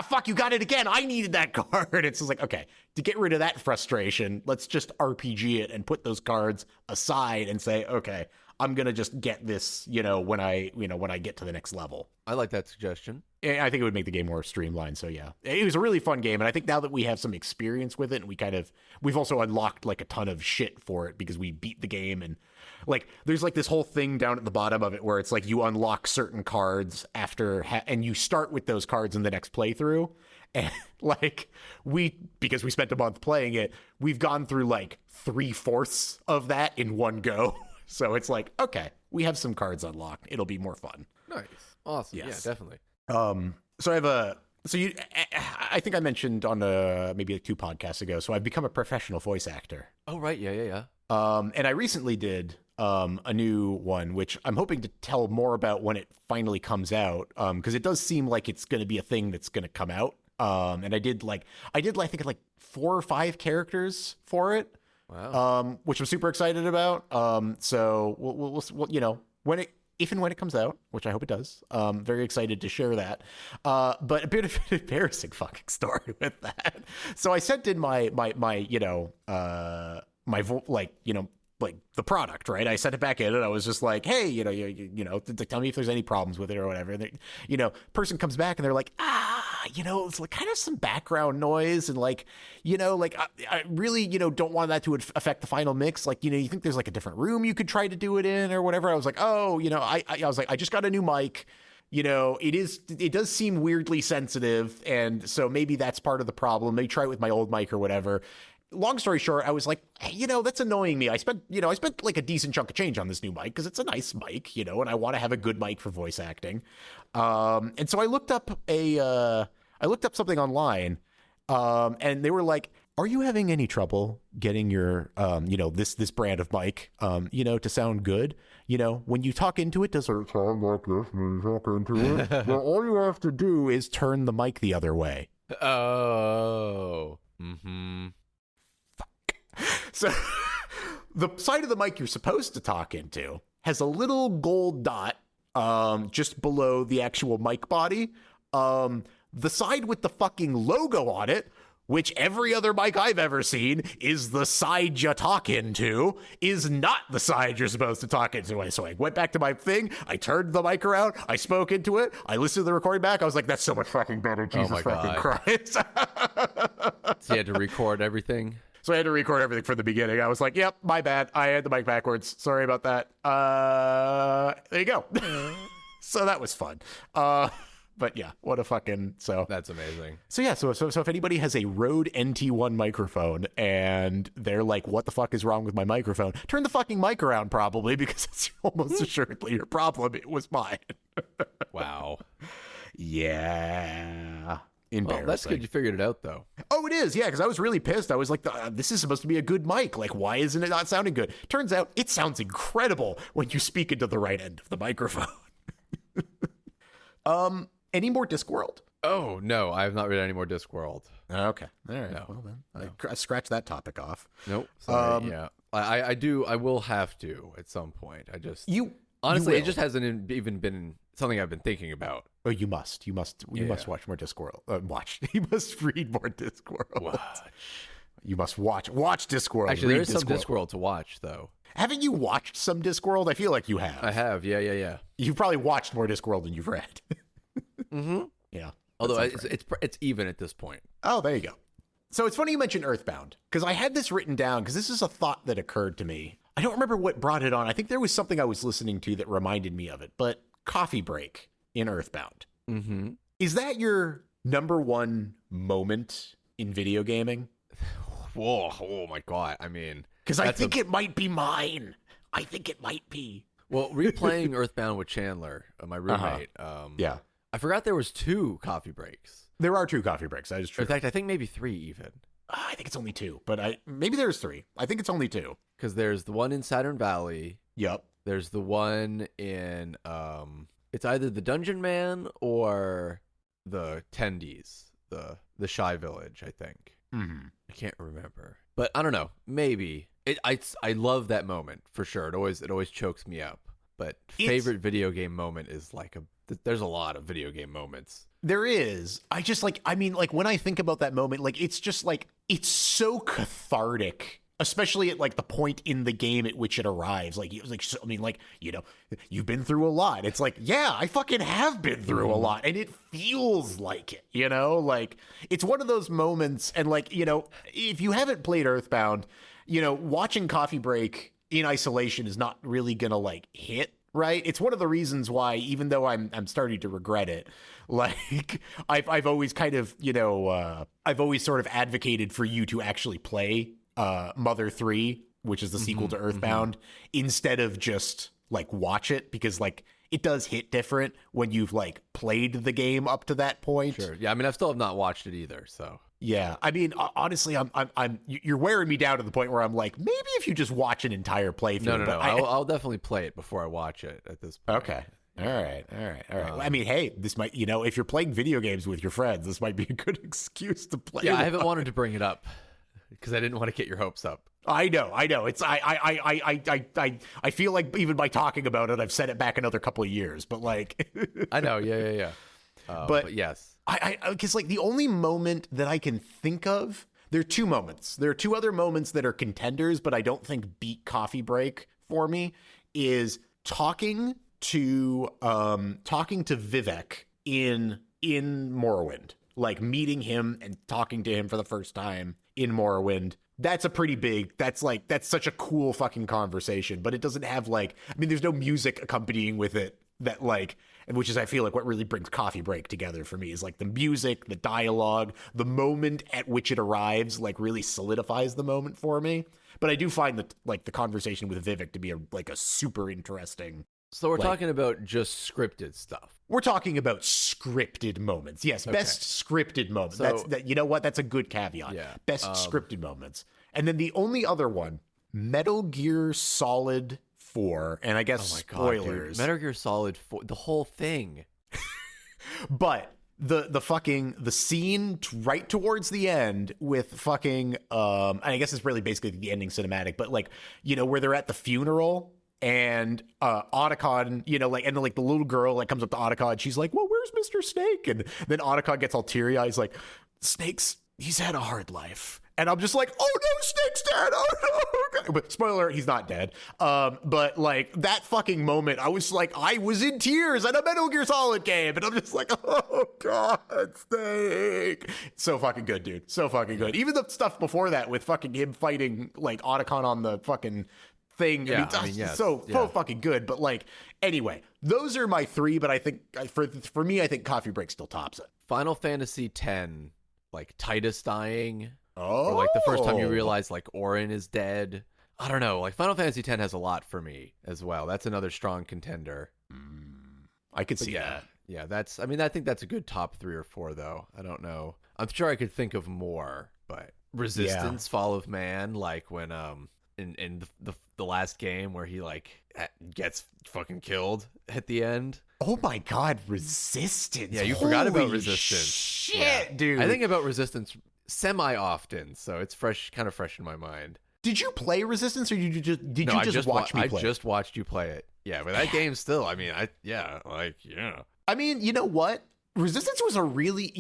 fuck, you got it again. I needed that card. It's just okay, to get rid of that frustration, let's just RPG it and put those cards aside and say, okay, I'm gonna just get this, when I get to the next level. I like that suggestion. I think it would make the game more streamlined. So yeah, it was a really fun game, and I think now that we have some experience with it, and we've also unlocked a ton of shit for it because we beat the game, and there's this whole thing down at the bottom of it where it's you unlock certain cards after and you start with those cards in the next playthrough, and because we spent a month playing it, we've gone through 3/4 of that in one go. So it's okay, we have some cards unlocked. It'll be more fun. Nice. Awesome. Yes. Yeah, definitely. I think I mentioned on maybe 2 podcasts ago, so I've become a professional voice actor. Oh, right. Yeah. And I recently did a new one, which I'm hoping to tell more about when it finally comes out, because it does seem like it's going to be a thing that's going to come out. And I did I think 4 or 5 characters for it. Wow. Which I'm super excited about. So we'll if and when it comes out, which I hope it does, very excited to share that. But a bit of an embarrassing fucking story with that. So I sent in my the product, right? I sent it back in and I was just like, hey, tell me if there's any problems with it or whatever. And person comes back and they're like, it's kind of some background noise. And I really, don't want that to affect the final mix. You think there's a different room you could try to do it in or whatever. I was like, oh, I was like, I just got a new mic. It does seem weirdly sensitive. And so maybe that's part of the problem. Maybe try it with my old mic or whatever. Long story short, I was like, hey, that's annoying me. I spent a decent chunk of change on this new mic because it's a nice mic, and I want to have a good mic for voice acting. And so I looked up something online, and they were like, are you having any trouble getting your, this brand of mic, to sound good? When you talk into it, does it sound like this when you talk into it? Well, all you have to do is turn the mic the other way. Oh. Mm-hmm. So the side of the mic you're supposed to talk into has a little gold dot just below the actual mic body. The side with the fucking logo on it, which every other mic I've ever seen is the side you talk into, is not the side you're supposed to talk into. So I went back to my thing. I turned the mic around. I spoke into it. I listened to the recording back. I was like, that's so much fucking better. Jesus fucking Christ. So you had to record everything? So I had to record everything from the beginning. I was like, yep, my bad. I had the mic backwards. Sorry about that. There you go. So that was fun. But yeah, what a fucking so. That's amazing. So yeah, so if anybody has a Rode NT1 microphone and they're like, "What the fuck is wrong with my microphone?" Turn the fucking mic around, probably, because it's almost assuredly your problem. It was mine. Wow. Yeah. Embarrassing. Well, that's good you figured it out, though. Oh, it is, yeah, because I was really pissed. I was like, this is supposed to be a good mic. Like, why isn't it not sounding good? Turns out it sounds incredible when you speak into the right end of the microphone. Any more Discworld? Oh, no, I have not read any more Discworld. Okay. All right. No. Well, then, I scratched that topic off. Nope. Sorry, yeah. I will have to at some point. Honestly, it just hasn't even been something I've been thinking about. Oh, you must watch more Discworld. You must read more Discworld. You must watch Discworld. Actually, there is some Discworld to watch, though. Haven't you watched some Discworld? I feel like you have. I have, yeah. You've probably watched more Discworld than you've read. Mm-hmm. Yeah. Although it's even at this point. Oh, there you go. So it's funny you mentioned Earthbound, because I had this written down, because this is a thought that occurred to me. I don't remember what brought it on. I think there was something I was listening to that reminded me of it, but coffee break in Earthbound. Mm-hmm. Is that your number one moment in video gaming? Whoa, oh my God. I mean... Because I think it might be mine. I think it might be. Well, replaying Earthbound with Chandler, my roommate, yeah. I forgot there was 2 coffee breaks. There are 2 coffee breaks. That is true. In fact, I think maybe 3 even. I think it's only 2, but maybe there's 3. I think it's only 2. Because there's the one in Saturn Valley. Yep. There's the one in, it's either the Dungeon Man or the Tendies, the Shy Village, I think. Mm-hmm. I can't remember. But I don't know. Maybe. I love that moment, for sure. It always chokes me up. But favorite video game moment is like there's a lot of video game moments. There is. I just when I think about that moment, like, it's just like, it's so cathartic, especially at like the point in the game at which it arrives. Like, it was like, I mean, like, you know, you've been through a lot. It's like, yeah, I fucking have been through a lot, and it feels like it, you know, like, it's one of those moments. And like, you know, if you haven't played Earthbound, you know, watching Coffee Break in isolation is not really gonna like hit. Right. It's one of the reasons why, even though I'm starting to regret it, like I've always kind of, you know, I've always sort of advocated for you to actually play Mother 3, which is the sequel to Earthbound, instead of just like watch it, because like it does hit different when you've like played the game up to that point. Sure. Yeah. I mean, I still have not watched it either. So. Yeah, I mean, honestly, you're wearing me down to the point where I'm like, maybe if you just watch an entire playthrough. No. I'll definitely play it before I watch it at this point. Okay. All right. Well, I mean, hey, this might, you know, if you're playing video games with your friends, this might be a good excuse to play. Yeah, I haven't wanted to bring it up because I didn't want to get your hopes up. I know. It's I feel like even by talking about it, I've set it back another couple of years. But like, I know. Yeah. But yes. Because like the only moment that I can think of, there are 2 moments. There are 2 other moments that are contenders, but I don't think beat Coffee Break for me, is talking to Vivek in Morrowind, like meeting him and talking to him for the first time in Morrowind. That's a pretty big, that's such a cool fucking conversation, but it doesn't have like, I mean, there's no music accompanying with it that like, and which is, I feel like, what really brings Coffee Break together for me is like the music, the dialogue, the moment at which it arrives, like really solidifies the moment for me. But I do find that like the conversation with Vivek to be a super interesting. So we're talking about just scripted stuff. We're talking about scripted moments. Yes, okay. Best scripted moments. So, you know what? That's a good caveat. Yeah. Best scripted moments. And then the only other one, Metal Gear Solid 4, and I guess spoilers. Metal Gear Solid 4, the whole thing. But the scene right towards the end with fucking and I guess it's really basically the ending cinematic, but like, you know, where they're at the funeral and Otacon, you know, like, and then like the little girl like comes up to Otacon, she's like, well, where's Mr. Snake? And then Otacon gets all teary-eyed, he's like, he's had a hard life. And I'm just like, oh no, Snake's dead. Oh no. But spoiler, he's not dead. But like that fucking moment, I was in tears at a Metal Gear Solid game. And I'm just like, oh God, Snake. So fucking good, dude. So fucking good. Even the stuff before that with fucking him fighting like Otacon on the fucking thing. Yeah, so fucking good. But like, anyway, those are my 3. But I think for me, I think Coffee Break still tops it. Final Fantasy X, like Titus dying, Oh, or like the first time you realize like Auron is dead. I don't know. Like Final Fantasy X has a lot for me as well. That's another strong contender. I could see that. Yeah, that's. I mean, I think that's a good top 3 or 4, though. I don't know. I'm sure I could think of more, but Resistance, Fall of Man, like when in the last game where he like gets fucking killed at the end. Oh my God, Resistance! Yeah, you forgot about Resistance. Shit, dude. I think about Resistance semi often, so it's kind of fresh in my mind. Did you play Resistance, or did you just watch me play? I just watched you play it. Yeah, but that game still. I mean, I mean, you know what? Resistance was a really,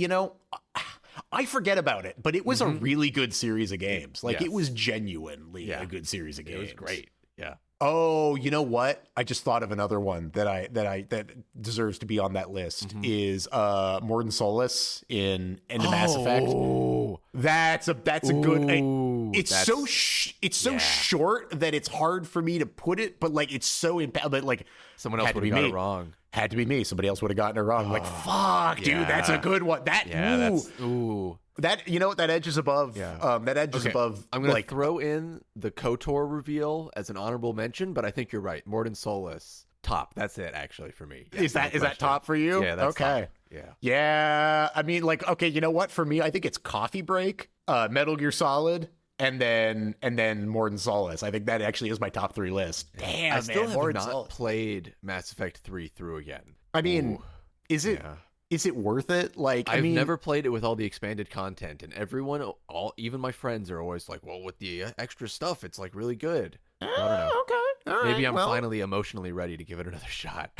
I forget about it, but it was a really good series of games. Like, it was genuinely a good series of games. It was great. Yeah. Oh, you know what? I just thought of another one that deserves to be on that list is Morden Solus in End of Mass Effect. That's a good. It's so short that it's hard for me to put it, but like it's so but like someone else would have got it wrong. Had to be me. Somebody else would have gotten it wrong. Like fuck, dude, that's a good one. That that edges above. Yeah. That edges above. I'm gonna throw in the KOTOR reveal as an honorable mention, but I think you're right. Morden Solus top. That's it actually for me. Yeah, is that top for you? Yeah. That's okay. Top. Yeah. Yeah. I mean, like, okay, you know what? For me, I think it's Coffee Break, Metal Gear Solid, and then Morden Solus. I think that actually is my top 3 list. Damn, I still have not played Mass Effect 3 through again. I mean, is it worth it? Like, I've never played it with all the expanded content, and everyone, even my friends, are always like, "Well, with the extra stuff, it's like really good." I don't know. Okay. All Maybe right, I'm finally emotionally ready to give it another shot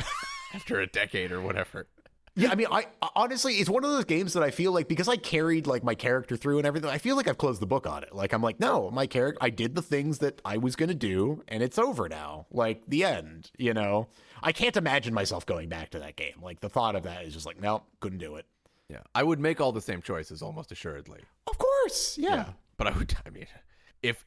after a decade or whatever. Yeah, I mean, I honestly, it's one of those games that I feel like, because I carried like my character through and everything, I feel like I've closed the book on it. Like, I'm like, no, my character, I did the things that I was going to do, and it's over now. Like, the end, I can't imagine myself going back to that game. Like, the thought of that is just like, no, couldn't do it. Yeah, I would make all the same choices almost assuredly. Of course, yeah. But I mean, if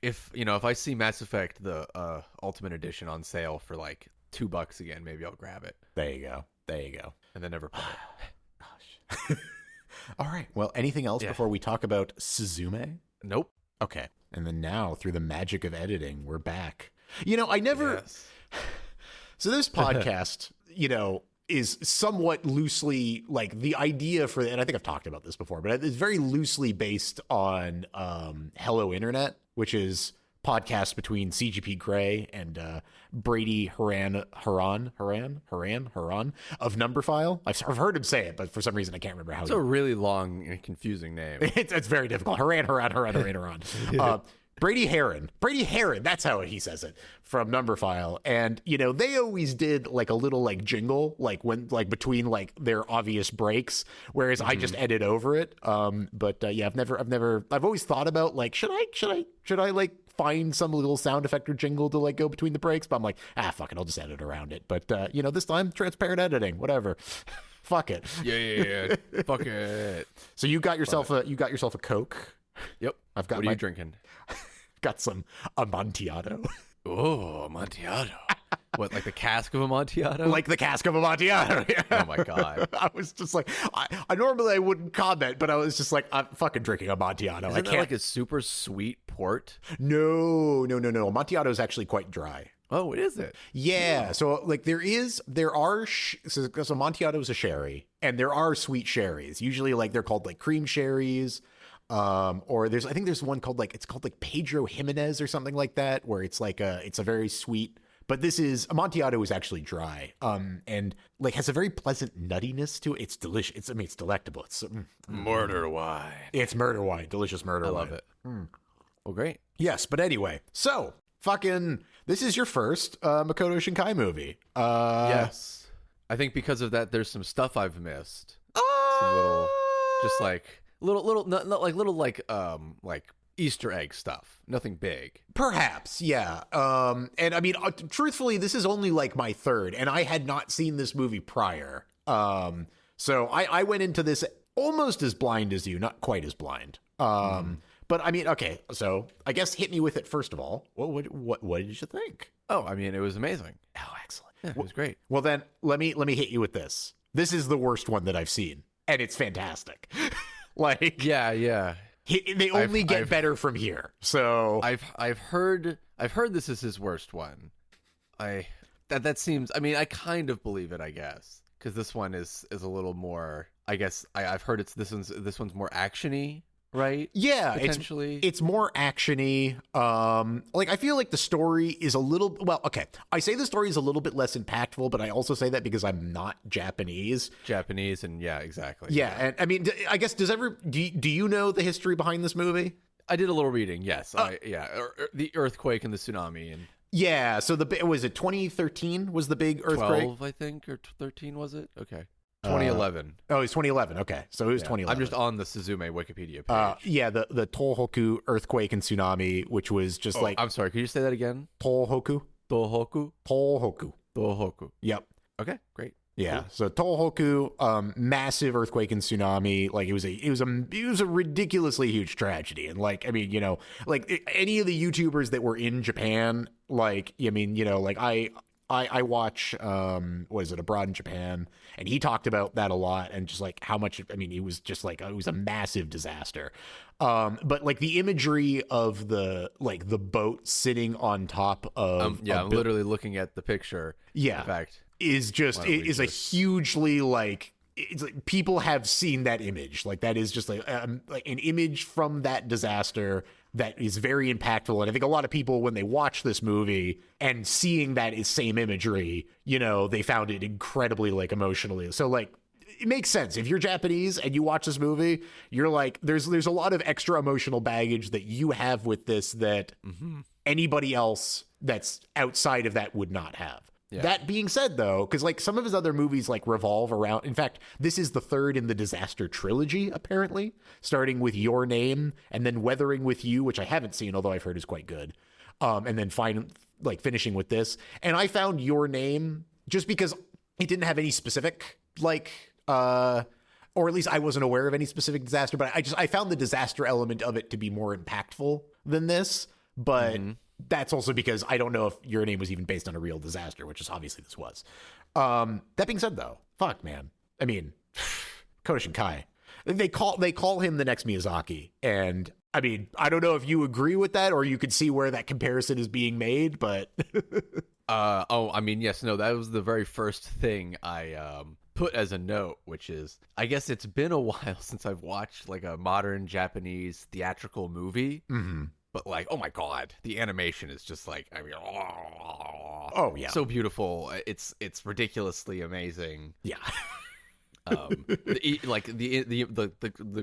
I see Mass Effect the Ultimate Edition on sale for like $2 again, maybe I'll grab it. There you go. And then never play it. Gosh. All right. Well, anything else before we talk about Suzume? Nope. Okay. And then now, through the magic of editing, we're back. I never. Yes. So this podcast, is somewhat loosely like the idea for, and I think I've talked about this before, but it's very loosely based on Hello Internet, which is podcast between CGP Grey and Brady Haran of Numberphile. I've heard him say it, but for some reason I can't remember how. It's a really long and confusing name. It's very difficult. Haran. Brady Heron, that's how he says it, from Numberphile. And, they always did like a little like jingle, like when, like between like their obvious breaks, whereas I just edit over it. But I've always thought about like, should I like find some little sound effect or jingle to like go between the breaks? But I'm like, fuck it, I'll just edit around it. But, this time, transparent editing, whatever. Fuck it. Yeah. Fuck it. So you got yourself a Coke. Yep. I've got what are you drinking? Got some Amontillado. Oh, Amontillado. What, like the cask of Amontillado? Like the cask of Amontillado. Yeah. Oh my God. I was just like, I normally I wouldn't comment, but I was just like, I'm fucking drinking Amontillado. Isn't that like a super sweet port? No. Amontillado is actually quite dry. Oh, is it? Yeah. So like so Amontillado is a sherry, and there are sweet sherries. Usually like they're called like cream sherries. Or I think there's one called like Pedro Jimenez or something like that, where it's like it's a very sweet, but Amontillado is actually dry, and like has a very pleasant nuttiness to it. It's delicious. It's delectable. It's murder wine. It's murder wine. Delicious murder wine. I love it. Well, great. Yes. But anyway, so this is your first, Makoto Shinkai movie. Yes. I think because of that, there's some stuff I've missed. Some little, just like, like Easter egg stuff. Nothing big. Perhaps, yeah. And I mean, truthfully, this is only like my third, and I had not seen this movie prior. So I went into this almost as blind as you, not quite as blind. But I mean, okay. So I guess hit me with it first of all. What did you think? Oh, I mean, it was amazing. Oh, excellent. Yeah, it was great. Well, then let me hit you with this. This is the worst one that I've seen, and it's fantastic. Like, Yeah. they only get better from here. So I've heard this is his worst one. That seems. I mean, I kind of believe it. I guess because this one is a little more. I guess I've heard this one's more actiony, right? Yeah, potentially it's more actiony. Like I feel like the story is a little. Well, okay, I say the story is a little bit less impactful, but I also say that because I'm not Japanese. And yeah, exactly. Yeah, and I mean, I guess do you know the history behind this movie? I did a little reading. Yes, the earthquake and the tsunami and. Yeah, so was it 2013 was the big earthquake? 12, I think, or 13 was it? Okay. 2011. It was 2011. Okay, so it was 2011. I'm just on the Suzume Wikipedia page. Yeah, the Tohoku earthquake and tsunami, which was just like... I'm sorry, could you say that again? Tohoku. Yep. Okay, great. Yeah, cool. So Tohoku, massive earthquake and tsunami. Like it was a ridiculously huge tragedy, and like I mean, you know, like any of the YouTubers that were in Japan, like I mean, you know, like I watch what is it, Abroad in Japan, and he talked about that a lot, and just like how much. I mean, it was just like it was a massive disaster. But like the imagery of the boat sitting on top of I'm literally looking at the picture. Yeah, in fact. Is a hugely like it's like people have seen that image, like that is just like an image from that disaster that is very impactful. And I think a lot of people, when they watch this movie and seeing that is same imagery, you know, they found it incredibly like emotionally. So like it makes sense if you're Japanese and you watch this movie, you're like there's a lot of extra emotional baggage that you have with this that anybody else that's outside of that would not have. Yeah. That being said, though, because like some of his other movies like revolve around. In fact, this is the third in the disaster trilogy, apparently, starting with Your Name and then Weathering with You, which I haven't seen, although I've heard is quite good. And then finishing with this. And I found Your Name just because it didn't have any specific like, or at least I wasn't aware of any specific disaster. But I found the disaster element of it to be more impactful than this. But. That's also because I don't know if Your Name was even based on a real disaster, which is obviously this was. That being said, though, fuck, man. I mean, Makoto Shinkai. They call him the next Miyazaki, and I mean, I don't know if you agree with that or you could see where that comparison is being made, but I mean, yes, no, that was the very first thing I put as a note, which is I guess it's been a while since I've watched like a modern Japanese theatrical movie. But like, oh my god, the animation is just like, I mean, oh yeah, so beautiful. It's ridiculously amazing. Yeah. The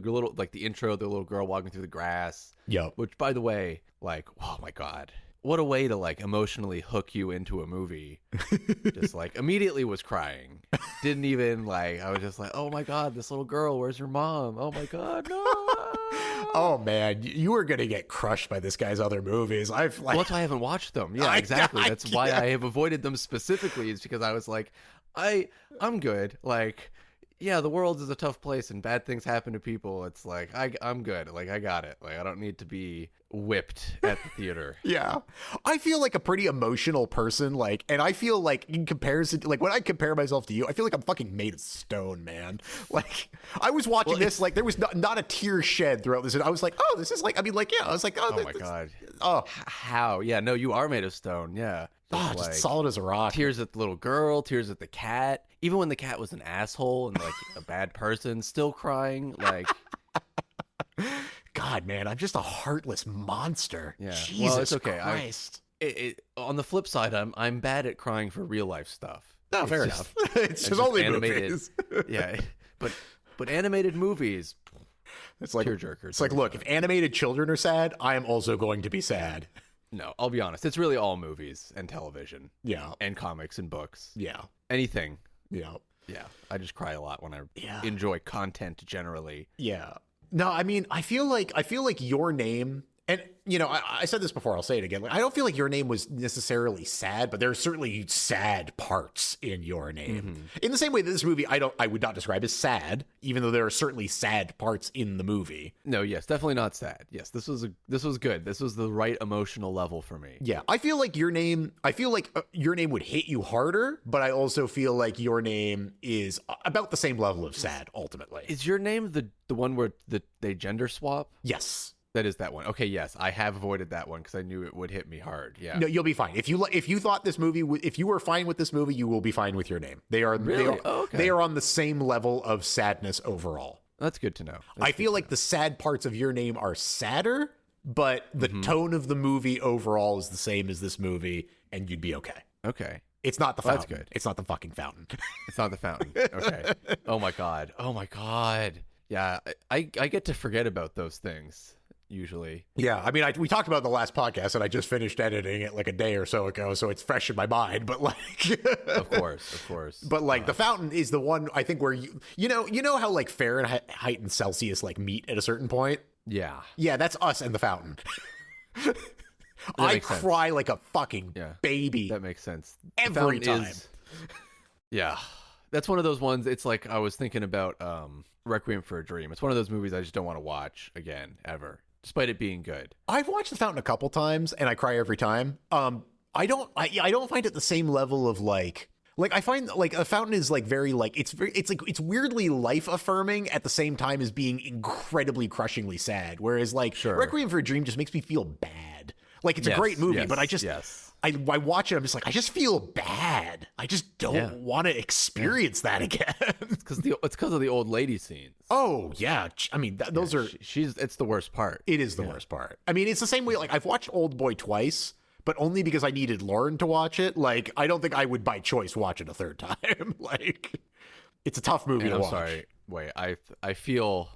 little like the intro, the little girl walking through the grass. Yep. Which, by the way, like, oh my god, what a way to like emotionally hook you into a movie. Just like immediately was crying. Didn't even like. I was just like, oh my god, this little girl. Where's her mom? Oh my god, no. Oh man, you are gonna get crushed by this guy's other movies. Well, that's why I haven't watched them. Yeah, exactly. That's why I have avoided them specifically. Is because I was like, I'm good. Like, yeah, the world is a tough place and bad things happen to people. It's like I'm good. Like I got it. Like I don't need to be whipped at the theater. Yeah, I feel like a pretty emotional person. Like, and I feel like in comparison, like when I compare myself to you, I feel like I'm fucking made of stone, man. Like I was watching this, like there was not a tear shed throughout this, and I was like, oh, this is like, I mean, like, yeah, I was like, oh my god, oh, how? Yeah, no, you are made of stone. Yeah, just like, solid as a rock. Tears at the little girl, tears at the cat. Even when the cat was an asshole and like a bad person, still crying. Like. God, man, I'm just a heartless monster. Yeah. Jesus well, it's okay. Christ. On the flip side, I'm bad at crying for real life stuff. No, fair enough. It's just only animated movies. Yeah, but animated movies. It's like tearjerkers. It's like, look, if animated children are sad, I am also going to be sad. No, I'll be honest. It's really all movies and television. Yeah. And comics and books. Yeah. Anything. Yeah. Yeah. I just cry a lot when I enjoy content generally. Yeah. No, I mean, I feel like Your Name And, you know, I said this before, I'll say it again. Like, I don't feel like Your Name was necessarily sad, but there are certainly sad parts in Your Name. In the same way that this movie, I would not describe as sad, even though there are certainly sad parts in the movie. No, yes, definitely not sad. Yes, this was good. This was the right emotional level for me. Yeah, I feel like Your Name would hit you harder, but I also feel like Your Name is about the same level of sad, ultimately. Is Your Name the one where they gender swap? Yes. That is that one. Okay, yes, I have avoided that one because I knew it would hit me hard. Yeah. No, you'll be fine. If you thought this movie, if you were fine with this movie, you will be fine with Your Name. They are really? They are on the same level of sadness overall. That's good to know. I feel like the sad parts of Your Name are sadder, but the tone of the movie overall is the same as this movie, and you'd be okay. Okay. It's not the fountain. That's good. It's not the fucking fountain. It's not the fountain. Okay. Oh my god. Yeah, I get to forget about those things. Usually. Yeah, I mean, we talked about it in the last podcast, and I just finished editing it like a day or so ago, so it's fresh in my mind. But like, of course. But like, the fountain is the one I think where you know how like Fahrenheit and Celsius like meet at a certain point. Yeah, that's us and the fountain. I cry like a fucking baby. That makes sense. Every time. Yeah, that's one of those ones. It's like I was thinking about Requiem for a Dream. It's one of those movies I just don't want to watch again ever. Despite it being good. I've watched The Fountain a couple times and I cry every time. I don't find it the same level of like I find like A Fountain is like very like it's weirdly life affirming at the same time as being incredibly crushingly sad. Whereas like Requiem for a Dream just makes me feel bad. Like it's a great movie, but I just I watch it, I'm just like, I just feel bad. I just don't want to experience that again. It's because of the old lady scenes. Oh, yeah. I mean, those are... It's the worst part. It is the worst part. I mean, it's the same way, like, I've watched Old Boy twice, but only because I needed Lauren to watch it. Like, I don't think I would, by choice, watch it a third time. Like, it's a tough movie to watch. I'm sorry. Wait, I feel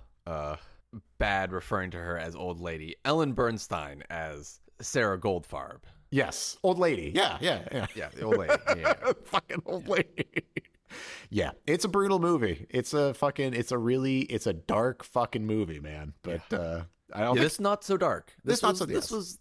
bad referring to her as old lady. Ellen Bernstein as Sarah Goldfarb. Yes, old lady. Yeah, the old lady. Yeah. Fucking old lady. Yeah, it's a brutal movie. It's a dark fucking movie, man. But I don't think it's not so dark. This was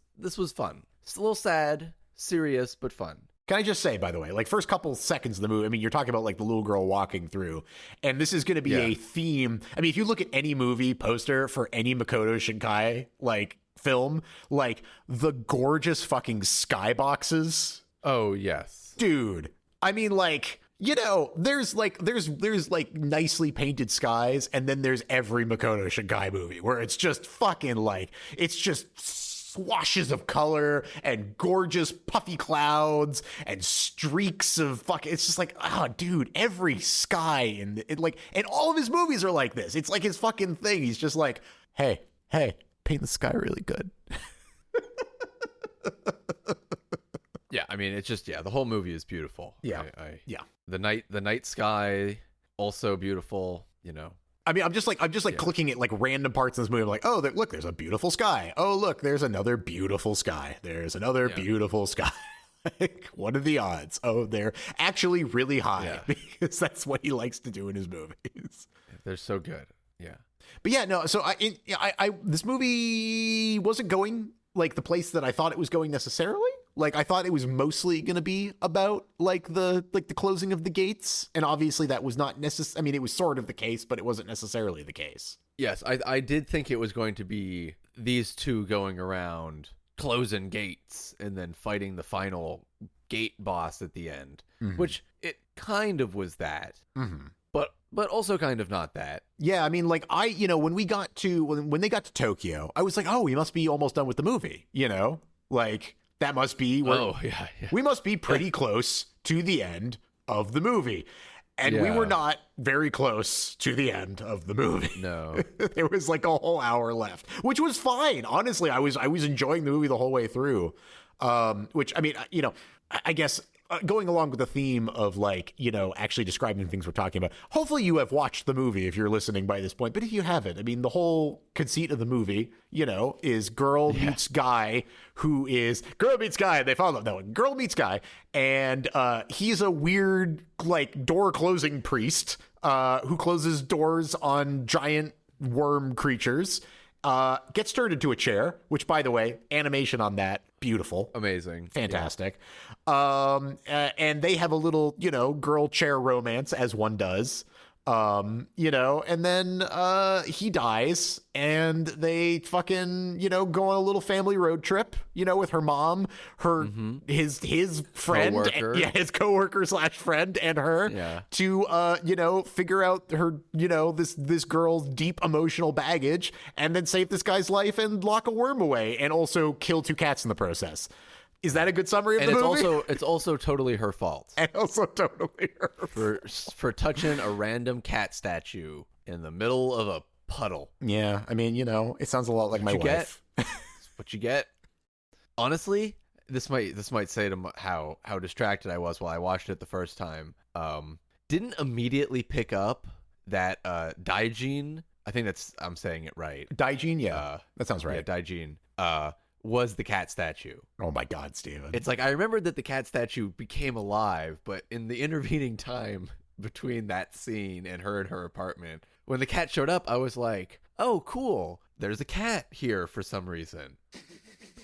fun. It's a little sad, serious, but fun. Can I just say, by the way, like first couple seconds of the movie, I mean, you're talking about like the little girl walking through, and this is going to be a theme. I mean, if you look at any movie poster for any Makoto Shinkai, like film, like the gorgeous fucking skyboxes. Oh yes, dude. I mean, like, you know, there's like nicely painted skies, and then there's every Makoto Shinkai movie where it's just fucking like it's just swashes of color and gorgeous puffy clouds and streaks of fucking. It's just like, oh, dude, every sky and all of his movies are like this. It's like his fucking thing. He's just like, hey. Paint the sky really good. Yeah, I mean, it's just the whole movie is beautiful. Yeah, The night sky also beautiful. You know, I mean, I'm just clicking at like random parts of this movie. I'm like, oh, look, there's a beautiful sky. Oh, look, there's another beautiful sky. There's another beautiful sky. Like, what are the odds? Oh, they're actually really high because that's what he likes to do in his movies. They're so good. Yeah. But yeah, no. So this movie wasn't going like the place that I thought it was going necessarily. Like I thought it was mostly going to be about like the closing of the gates, and obviously that was not necessary. I mean, it was sort of the case, but it wasn't necessarily the case. Yes, I did think it was going to be these two going around closing gates and then fighting the final gate boss at the end, which it kind of was that. Mm-hmm. But also kind of not that. Yeah, I mean, like when they got to Tokyo, I was like, oh, we must be almost done with the movie. You know, like that must be where we must be pretty close to the end of the movie. And we were not very close to the end of the movie. No. There was like a whole hour left, which was fine. Honestly, I was enjoying the movie the whole way through. Which, I mean, you know, I guess going along with the theme of like, you know, actually describing things we're talking about. Hopefully you have watched the movie if you're listening by this point. But if you haven't, I mean, the whole conceit of the movie, you know, is girl meets guy who is girl meets guy. They follow no girl meets guy. And he's a weird like door closing priest who closes doors on giant worm creatures. gets turned into a chair, which, by the way, animation on that, beautiful. Amazing. Fantastic. And they have a little, girl chair romance, as one does. And then he dies, and they fucking, go on a little family road trip, with her mom, his friend, Coworker. his coworker / friend, and her, to figure out her, this girl's deep emotional baggage, and then save this guy's life and lock a worm away, and also kill 2 cats in the process. Is that a good summary of the movie? It's also totally her fault. And also totally her for touching a random cat statue in the middle of a puddle. Yeah, I mean, it sounds a lot like my wife. What you get? Honestly, this might say to how distracted I was while I watched it the first time. Didn't immediately pick up that Daijin. I think I'm saying it right. Daijin, yeah, that sounds right. Yeah, Daijin. Was the cat statue. Oh my God, Steven. It's like I remembered that the cat statue became alive, but in the intervening time between that scene and her apartment, when the cat showed up, I was like, oh, cool. There's a cat here for some reason.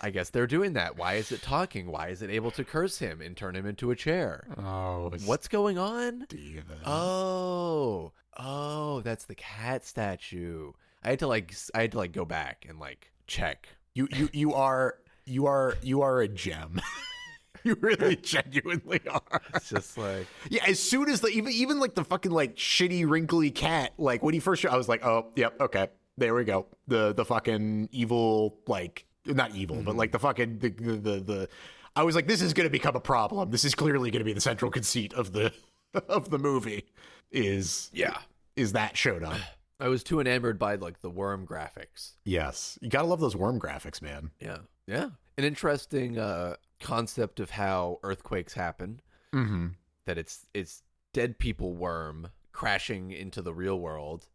I guess they're doing that. Why is it talking? Why is it able to curse him and turn him into a chair? Oh, what's going on? Steven. Oh, that's the cat statue. I had to go back and check. You are a gem. You really genuinely are. It's just as soon as even the fucking shitty wrinkly cat, when he first showed, I was like, oh yep, okay, there we go. The fucking evil, not evil, but the fucking the I was like, this is gonna become a problem. This is clearly gonna be the central conceit of the movie. Is that showed up. I was too enamored by the worm graphics. Yes, you gotta love those worm graphics, man. Yeah. An interesting concept of how earthquakes happen. Mm-hmm. That it's dead people worm crashing into the real world.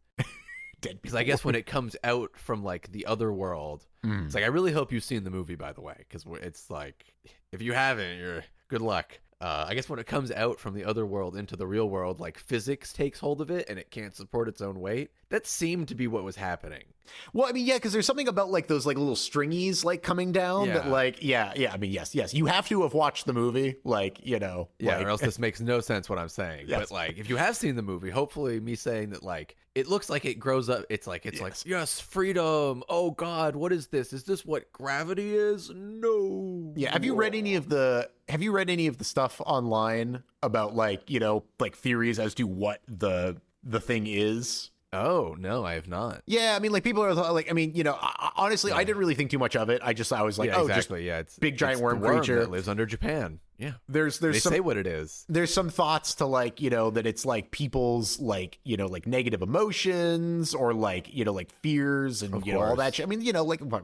Dead because I guess when it comes out from the other world, it's I really hope you've seen the movie, by the way, because it's if you haven't, you're good luck. I guess when it comes out from the other world into the real world, physics takes hold of it and it can't support its own weight. That seemed to be what was happening. Well, I mean, yeah, because there's something about those little stringies coming down that I mean, yes. You have to have watched the movie, or else this makes no sense what I'm saying. Yes. But if you have seen the movie, hopefully me saying that it looks like it grows up. It's yes, freedom. Oh God, what is this? Is this what gravity is? No. Yeah. Have you read any of the stuff online about theories as to what the thing is? Oh, no, I have not. Yeah, I mean, people are honestly, I didn't really think too much of it. I was like, exactly. It's big giant worm worm creature that lives under Japan. Yeah. They say what it is. There's some thoughts to that it's people's negative emotions or fears and all that shit. I mean,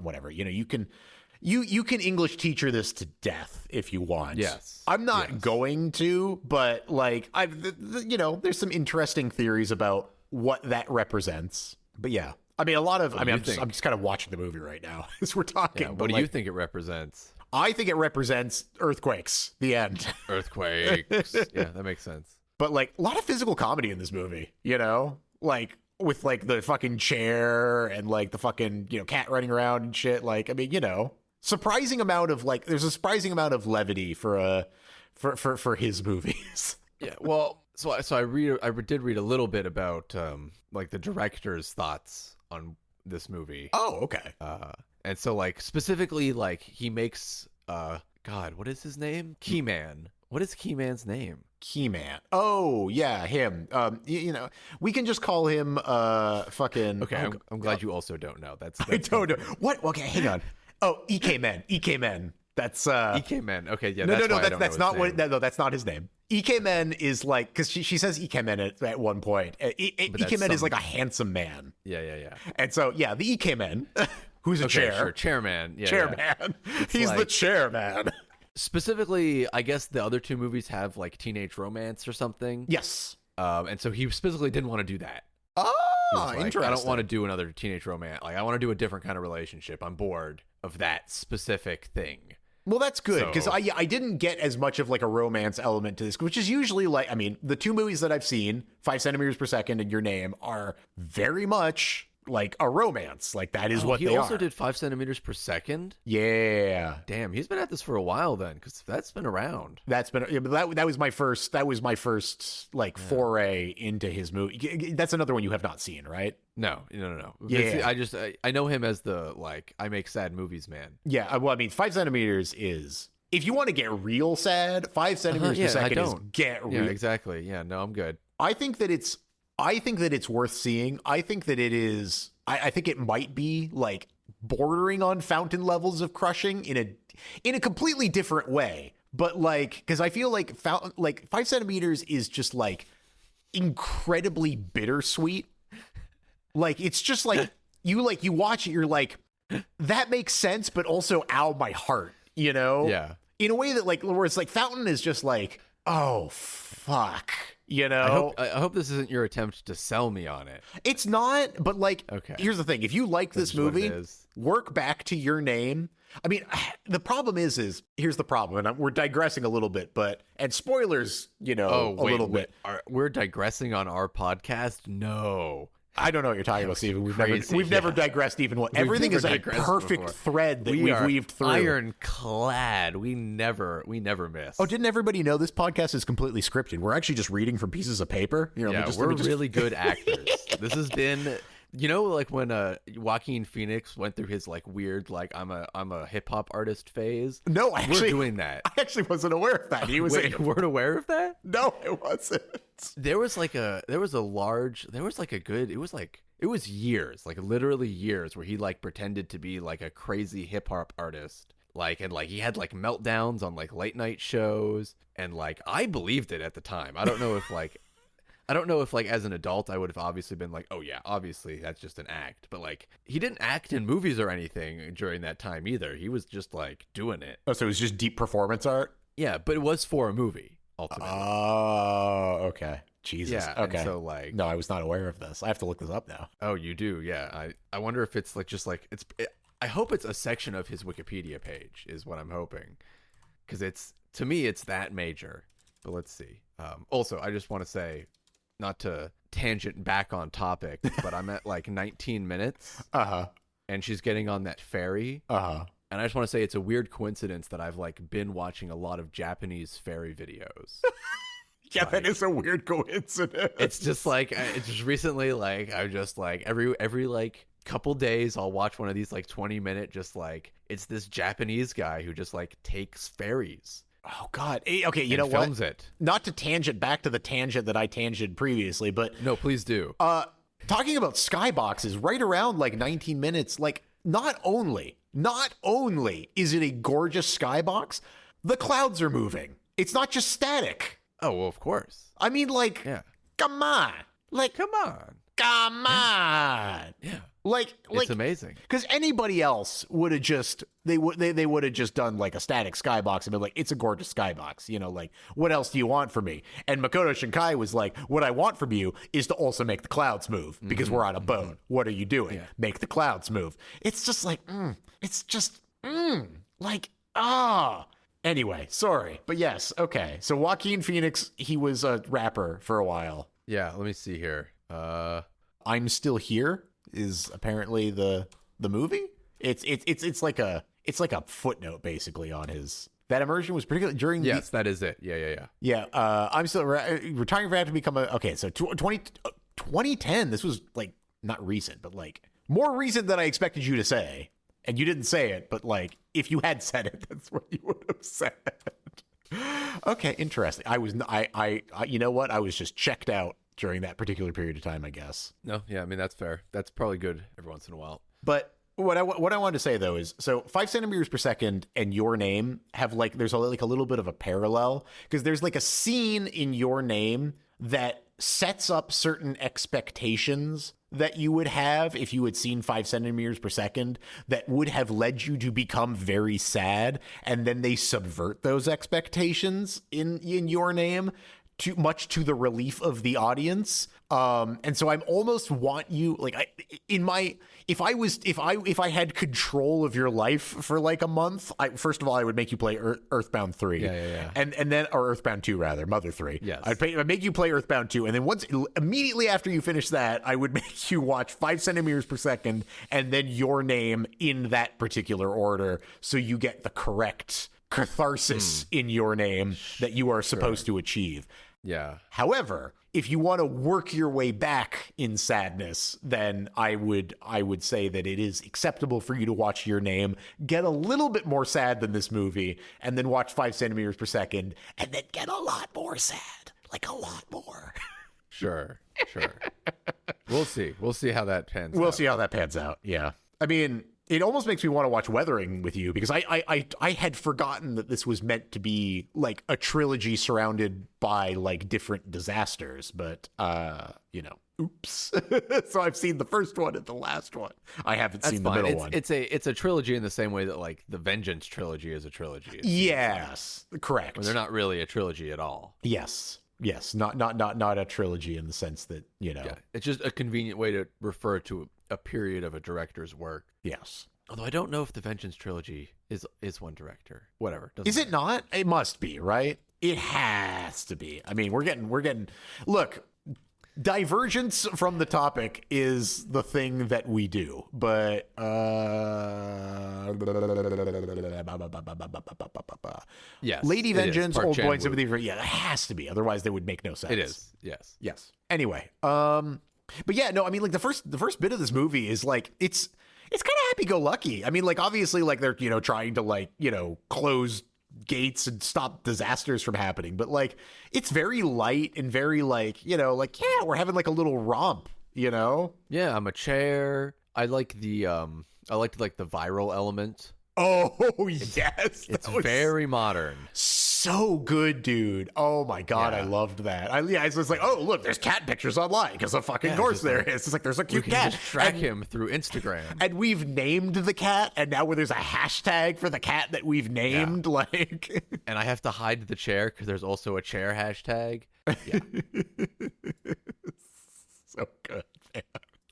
whatever. You can English teacher this to death if you want. Yes. I'm not going to, but there's some interesting theories about what that represents. But yeah, I mean, I'm just kind of watching the movie right now as we're talking. Yeah, what do you think it represents? I think it represents earthquakes. The end. Earthquakes. Yeah, that makes sense. But a lot of physical comedy in this movie, with the fucking chair and the fucking, cat running around and shit. I mean, surprising amount of there's a surprising amount of levity for his movies. Yeah. Well, so I did read a little bit about the director's thoughts on this movie. Oh, okay. And so specifically he makes God, what is his name? Keyman. What is Keyman's name? Keyman. Oh, yeah, him. We can just call him fucking. Okay, I'm glad you also don't know. That's I don't know. What? Okay, hang on. Oh, EK-Men. That's EK-Men. Okay, yeah. No, that's not what. No, that's not his name. EK-Men is because she says EK-Men at one point. EK-Men is a handsome man. Yeah. And so the EK-Men, who's a chair, sure. Chairman. Yeah, chairman. Yeah. He's the chairman. Specifically, I guess the other two movies have teenage romance or something. Yes. And so he specifically didn't want to do that. Oh, interesting. I don't want to do another teenage romance. I want to do a different kind of relationship. I'm bored of that specific thing. Well, that's good because I didn't get as much of a romance element to this, which is usually I mean, the two movies that I've seen, 5 centimeters per second and Your Name, are very much like a romance. Like that is what he they also are. did 5 centimeters per second. Yeah. Damn, he's been at this for a while then, because that's been around. That's been that was my first like foray into his movie. That's another one you have not seen, right? No. Yeah. I know him as the like I make sad movies man. Yeah. Well, I mean, 5 centimeters is, if you want to get real sad, 5 centimeters per second is get real. Yeah, exactly. Yeah, no, I'm good. I think that it's worth seeing. I think that it is. I think it might be like bordering on Fountain levels of crushing in a completely different way. But like, because I feel like 5 centimeters is just like incredibly bittersweet. Like it's just like you watch it, you're like, that makes sense, but also ow, my heart, you know? Yeah. In a way that like, where it's like Fountain is just like, oh fuck, you know? I hope this isn't your attempt to sell me on it. It's not, but like, okay. Here's the thing. If you like this movie, work back to your name. I mean, the problem is here's the problem, and we're digressing a little bit, and spoilers, you know, a little bit. We're digressing on our podcast? No. I don't know what you're talking about, Steven. We've never digressed even one. Everything is a perfect thread that we've weaved through. Ironclad. We never miss. Oh, didn't everybody know this podcast is completely scripted? We're actually just reading from pieces of paper. You know, we're really good actors. This has been, you know, like when Joaquin Phoenix went through his like weird like I'm a hip hop artist phase. No, actually, we're doing that. I actually wasn't aware of that. You weren't aware of that? No, it wasn't. It was years, like literally years, where he like pretended to be like a crazy hip hop artist, like, and like he had like meltdowns on like late night shows, and like I believed it at the time. I don't know if like as an adult I would have obviously been like, oh yeah, obviously that's just an act, but like he didn't act in movies or anything during that time either. He was just like doing it. Oh, so it was just deep performance art? Yeah, but it was for a movie. Ultimately. Oh, okay. Jesus. Yeah, okay. So like, no, I was not aware of this. I have to look this up now. Oh, you do? Yeah. I wonder if it's like just like I hope it's a section of his Wikipedia page is what I'm hoping, because to me it's that major. But let's see. Also, I just want to say, not to tangent back on topic, but I'm at like 19 minutes. And she's getting on that ferry. And I just want to say it's a weird coincidence that I've like been watching a lot of Japanese ferry videos. Yeah, like, that is a weird coincidence. It's just like, it's just recently, like, I just like every like couple days I'll watch one of these like 20-minute, just like, it's this Japanese guy who just like takes ferries. Oh God. Okay, you know what? Films it. Not to tangent back to the tangent that I tangented previously, but no, please do. Talking about skyboxes, right around like 19 minutes, like not only is it a gorgeous skybox, the clouds are moving. It's not just static. Oh, well, of course. I mean, like, yeah. Come on. Like, come on. Yeah. Like it's amazing. Because anybody else would have just they would have just done like a static skybox and been like, it's a gorgeous skybox, you know, like, what else do you want from me? And Makoto Shinkai was like, what I want from you is to also make the clouds move because we're on a boat. What are you doing? Yeah. Make the clouds move. It's just like, Anyway, sorry. But yes, okay. So Joaquin Phoenix, he was a rapper for a while. Yeah, let me see here. I'm Still Here is apparently the movie. It's like a footnote basicly on his. That immersion was particularly during. Yes, that is it. Yeah. I'm still retiring for that to become a. Okay, so 2010. This was like not recent, but like more recent than I expected you to say. And you didn't say it, but like if you had said it, that's what you would have said. Okay, interesting. I you know what? I was just checked out during that particular period of time, I guess. No, yeah, I mean that's fair. That's probably good every once in a while. But what I wanted to say though is, so 5 centimeters per second and Your Name have like, there's a little bit of a parallel, because there's like a scene in Your Name that sets up certain expectations that you would have if you had seen 5 centimeters per second that would have led you to become very sad, and then they subvert those expectations in Your Name too much to the relief of the audience. And so I'm almost want you like if I had control of your life for like a month, first of all, I would make you play Earthbound 3. Yeah. And then, or Earthbound 2 rather, Mother 3. Yes. I'd make you play Earthbound 2. And then immediately after you finish that, I would make you watch 5 centimeters per second and then your name in that particular order. So you get the correct catharsis in your name that you are supposed to achieve. Yeah. However, if you want to work your way back in sadness, then I would say that it is acceptable for you to watch your name, get a little bit more sad than this movie, and then watch 5 centimeters per second, and then get a lot more sad. Like a lot more. Sure. We'll see. We'll see how that pans out. We'll see how that pans out, yeah. I mean, it almost makes me want to watch Weathering with you because I had forgotten that this was meant to be like a trilogy surrounded by like different disasters, but oops. So I've seen the first one and the last one. I haven't seen the middle one. It's a trilogy in the same way that like the Vengeance trilogy is a trilogy. Yes, correct. Well, they're not really a trilogy at all. Yes, not a trilogy in the sense that Yeah, it's just a convenient way to refer to a period of a director's work. Yes. Although I don't know if the Vengeance trilogy is one director. Whatever. Is it not? It must be, right? It has to be. I mean, we're getting. Look, divergence from the topic is the thing that we do, but yes, Lady Vengeance, Old Boy and Sympathy for it has to be. Otherwise, they would make no sense. It is. Yes. Anyway, but yeah, no, I mean, like the first bit of this movie is like it's kind of happy-go-lucky. I mean, like obviously, like they're trying to like close gates and stop disasters from happening, but like it's very light and very like we're having like a little romp. Yeah, I'm a chair. I like the like the viral element. Oh yes, it's very modern. So good, dude. Oh my god, yeah. I loved that. It's just like, oh look, there's cat pictures online because of fucking course there is. It's like there's a cute cat. Just track him through Instagram, and we've named the cat, and now where there's a hashtag for the cat that we've named, like. And I have to hide the chair because there's also a chair hashtag. Yeah. So good, man.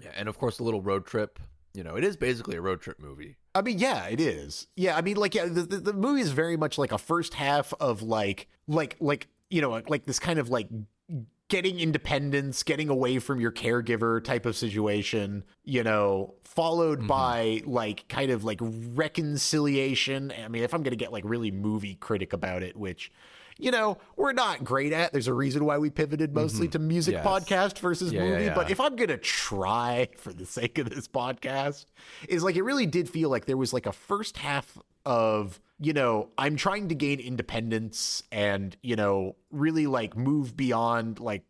Yeah, and of course a little road trip. It is basically a road trip movie. I mean, yeah, it is. Yeah, I mean, like, yeah, the movie is very much like a first half of like this kind of like getting independence, getting away from your caregiver type of situation, followed by like kind of like reconciliation. I mean, if I'm going to get like really movie critic about it, which, we're not great at. There's a reason why we pivoted mostly to music podcast versus movie. Yeah. But if I'm going to try for the sake of this podcast, is like it really did feel like there was like a first half of, I'm trying to gain independence and, really like move beyond like,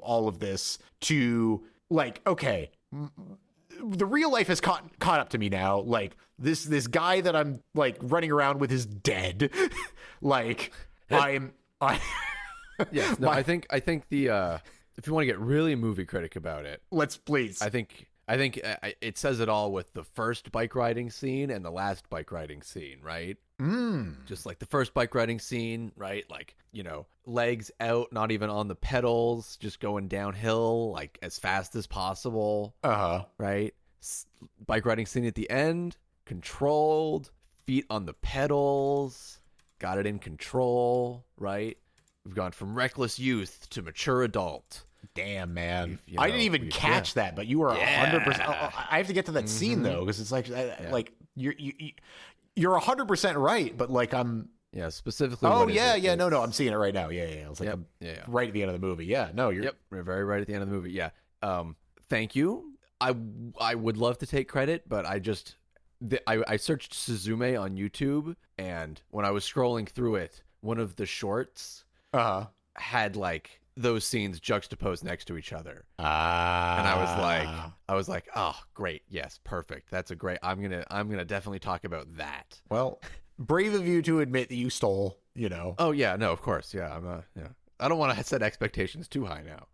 all of this to like, okay, the real life has caught up to me now. Like this guy that I'm like running around with is dead. Like, I think the if you want to get really movie critic about it, let's please. I think it says it all with the first bike riding scene and the last bike riding scene, right? Just like the first bike riding scene, right? Like, legs out, not even on the pedals, just going downhill like as fast as possible. Right? Bike riding scene at the end, controlled, feet on the pedals. Got it in control, right? We've gone from reckless youth to mature adult. Damn, man. I didn't even catch that, but you were 100%. I have to get to that scene, though, because it's like, like you're 100% right, but like I'm... Yeah, specifically... Oh, yeah, no, I'm seeing it right now. Yeah. It's like right at the end of the movie. Yeah, no, you're... Yep, we're very right at the end of the movie, yeah. Thank you. I would love to take credit, but I just... I searched Suzume on YouTube, and when I was scrolling through it, one of the shorts had like those scenes juxtaposed next to each other. And I was like, oh, great, yes, perfect. That's a great. I'm gonna definitely talk about that. Well, brave of you to admit that you stole. Oh yeah, no, of course, yeah. I don't want to set expectations too high now.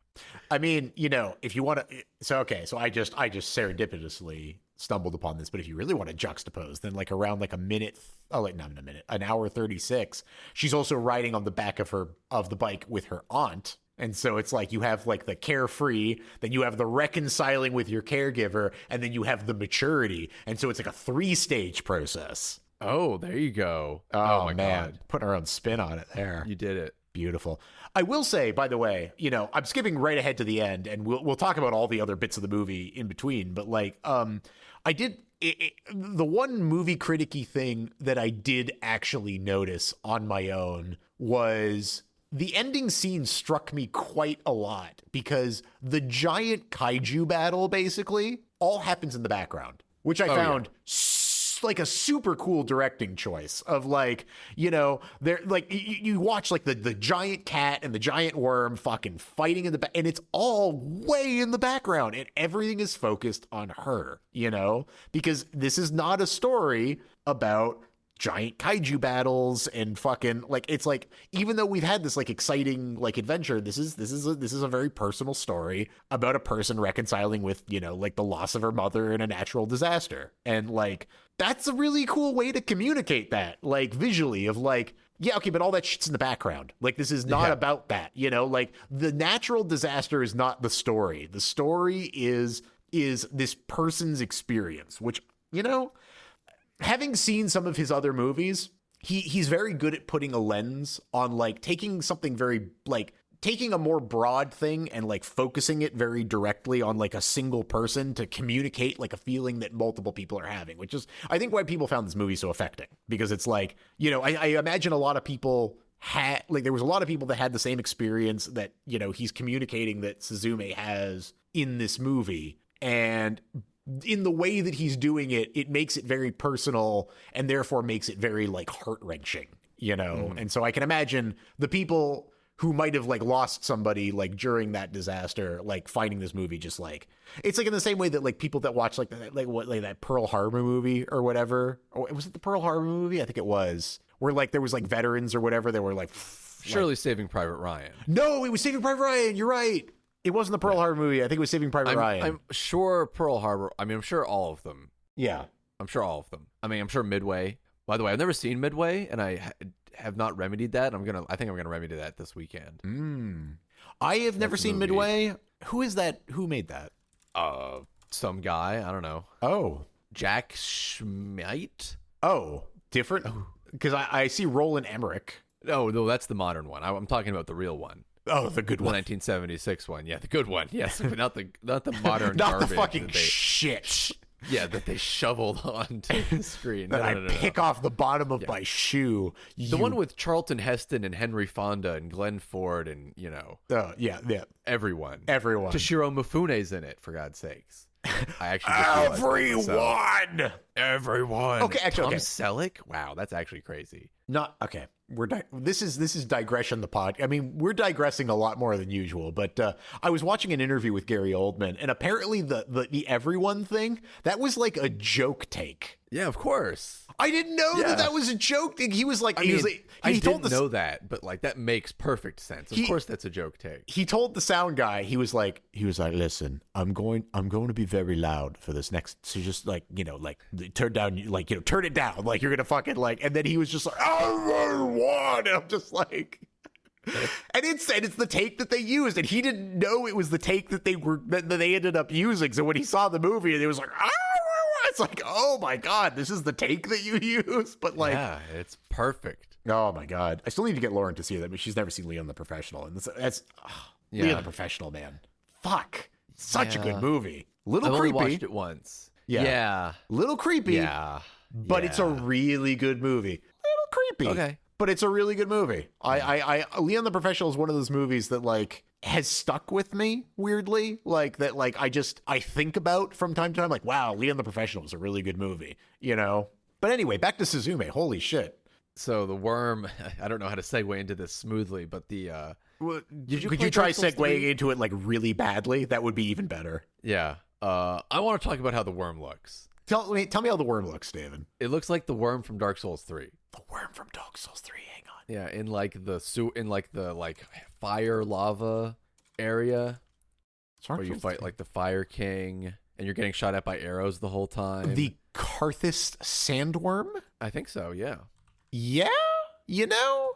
I mean, if you want to. So I just serendipitously stumbled upon this, but if you really want to juxtapose, then like around like a minute, oh, like not a minute, an hour 36, she's also riding on the back of the bike with her aunt. And so it's like you have like the carefree, then you have the reconciling with your caregiver, and then you have the maturity. And so it's like a 3-stage process. Oh, there you go. Oh my man, putting our own spin on it there. You did it. Beautiful. I will say, by the way, I'm skipping right ahead to the end, and we'll talk about all the other bits of the movie in between. But like, I did the one movie criticky thing that I did actually notice on my own was the ending scene struck me quite a lot because the giant kaiju battle basically all happens in the background, which I found like a super cool directing choice of like, they're like, you watch like the giant cat and the giant worm fucking fighting in the back, and it's all way in the background and everything is focused on her, because this is not a story about giant kaiju battles and fucking like, it's like, even though we've had this like exciting like adventure, this is a very personal story about a person reconciling with like the loss of her mother in a natural disaster. And like, that's a really cool way to communicate that, like visually, of like, yeah, okay, but all that shit's in the background. Like, this is not about that, like the natural disaster is not the story. The story is this person's experience, which, having seen some of his other movies, he's very good at putting a lens on like taking something very like taking a more broad thing and like focusing it very directly on like a single person to communicate like a feeling that multiple people are having, which is, I think, why people found this movie so affecting, because it's like, I imagine a lot of people there was a lot of people that had the same experience that, he's communicating that Suzume has in this movie. And in the way that he's doing it, it makes it very personal and therefore makes it very like heart-wrenching, And so I can imagine the people who might have like lost somebody like during that disaster, like finding this movie just like, it's like in the same way that like people that watch like that Pearl Harbor movie or whatever, or was it the Pearl Harbor movie? I think it was, where like there was like veterans or whatever. They were like, surely Saving Private Ryan. No, it was Saving Private Ryan. You're right. It wasn't the Pearl Harbor movie. I think it was Saving Private Ryan. I'm sure Pearl Harbor. I mean, I'm sure all of them. Yeah. I'm sure all of them. I mean, I'm sure Midway. By the way, I've never seen Midway, and I have not remedied that. I think I'm gonna remedy that this weekend. I have never seen Midway. Who is that? Who made that? Some guy. I don't know. Oh, Jack Schmidt. Oh, different. Because I see Roland Emmerich. No, that's the modern one. I'm talking about the real one. Oh, the good one. The 1976 one. Yeah, the good one. Yes, but not the modern not garbage. The fucking shit. Yeah, that they shoveled onto the screen. That I pick off the bottom of my shoe. The one with Charlton Heston and Henry Fonda and Glenn Ford and, yeah. Everyone. Toshiro Mifune's in it, for God's sakes. I actually just everyone. Okay, actually, Tom Selleck? Wow, that's actually crazy. Not okay. This is digression. The pod. I mean, we're digressing a lot more than usual. But I was watching an interview with Gary Oldman, and apparently the everyone thing, that was like a joke take. Yeah, of course. I didn't know that was a joke. He was like, I didn't know that, but like that makes perfect sense. Of course, that's a joke take. He told the sound guy, he was like, listen, I'm going to be very loud for this next. So just like, turn down, turn it down, like you're gonna fucking like. And then he was just like, and I'm just like. And it's the take that they used, and he didn't know it was the take that they ended up using. So when he saw the movie, and it was like, it's like, oh my god, this is the take that you use. But like, yeah, it's perfect. Oh my god, I still need to get Lauren to see that, but she's never seen Leon the Professional, and that's Leon the Professional, man. Fuck, such a good movie. I've only watched it once. Yeah, little creepy. Yeah, but it's a really good movie. Little creepy. Okay. But it's a really good movie. Leon the Professional is one of those movies that like has stuck with me weirdly, like that, like I think about from time to time, like, wow, Leon the Professional is a really good movie, But anyway, back to Suzume. Holy shit. So the worm, I don't know how to segue into this smoothly, but could you try segueing into it like really badly? That would be even better. Yeah. I want to talk about how the worm looks. Tell me how the worm looks, David. It looks like the worm from Dark Souls 3. The worm from Dark Souls 3. Hang on. Yeah, in the fire lava area, where you fight like the Fire King. and you're getting shot at by arrows the whole time. The Karthus sandworm? I think so, yeah. Yeah? You know,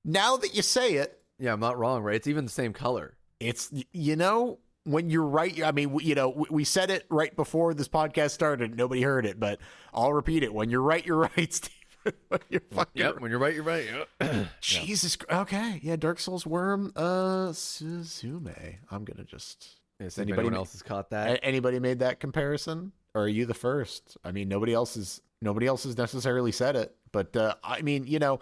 now that you say it. Yeah, I'm not wrong, right? It's even the same color. It's, you know, when you're right, I mean, you know, we said it right before this podcast started. Nobody heard it, but I'll repeat it. When you're right, Steve. When you're fucking right. When you're right, you're right. Yep. Jesus. Okay. Yeah. Dark Souls worm. Suzume. I'm going to just. Yes, anyone else has caught that? Anybody made that comparison? Or are you the first? I mean, nobody else has necessarily said it. But I mean, you know,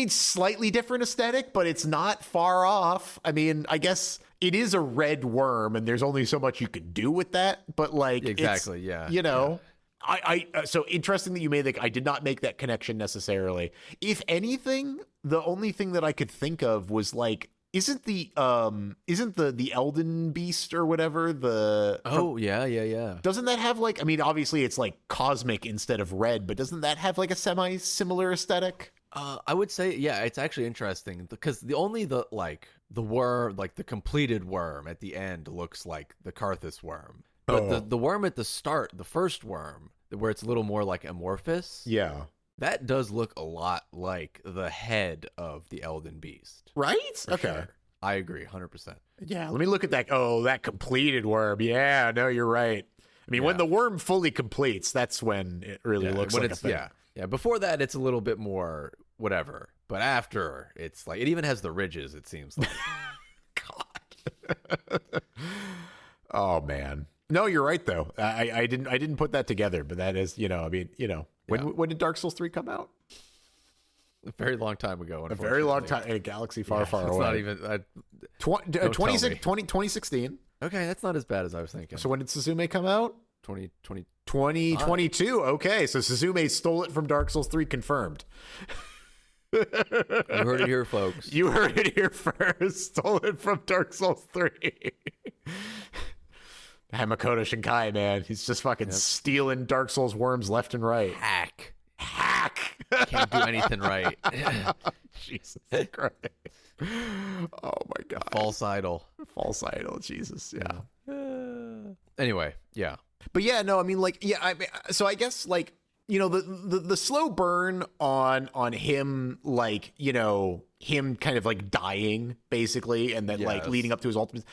slightly different aesthetic, but it's not far off. I mean, I guess it is a red worm, and there's only so much you could do with that. But like, exactly, yeah, you know, yeah. So interesting that you made that. I did not make that connection necessarily. If anything, the only thing that I could think of was like, isn't the Elden Beast or whatever yeah. Doesn't that have like, I mean, obviously it's like cosmic instead of red, but doesn't that have like a semi-similar aesthetic? I would say, yeah, it's actually interesting because the worm, like the completed worm at the end looks like the Karthus worm. But the worm at the start, the first worm, where it's a little more like amorphous. Yeah. That does look a lot like the head of the Elden Beast. Right? Okay. Sure. I agree, 100%. Yeah, let me look at that. Oh, that completed worm. Yeah, no, you're right. I mean, when the worm fully completes, that's when it really looks like a thing. Yeah, before that, it's a little bit more whatever. But after, it's like, it even has the ridges, it seems like. God. Oh, man. No, you're right, though. I didn't put that together, but that is, you know, I mean, you know, when did Dark Souls 3 come out? A very long time ago. A very long time in a galaxy far, far away. It's not even... 2016. Okay, that's not as bad as I was thinking. So when did Suzume come out? 2022. Okay, so Suzume stole it from Dark Souls 3, confirmed. You heard it here, folks. You heard it here first. Stole it from Dark Souls 3. Makoto Shinkai, man. He's just fucking stealing Dark Souls worms left and right. Hack. Can't do anything right. Jesus Christ. Oh my God. False idol. Jesus. Yeah. Anyway, yeah. But yeah, no, I mean, like, yeah. So I guess, like, you know, the slow burn on him, like, you know, him kind of like dying basically, and then like leading up to his ultimate,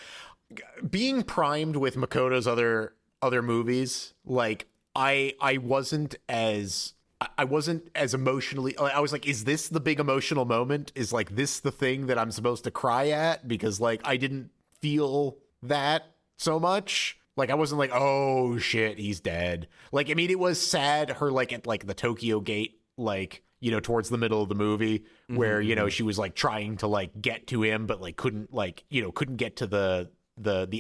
being primed with Makoto's other movies. Like, I wasn't as emotionally. I was like, is this the big emotional moment? Is like this the thing that I'm supposed to cry at? Because like I didn't feel that so much. Like I wasn't like, oh shit, he's dead. Like, I mean, it was sad her like at like the Tokyo Gate, like, you know, towards the middle of the movie where, you know, she was like trying to like get to him, but like couldn't get to the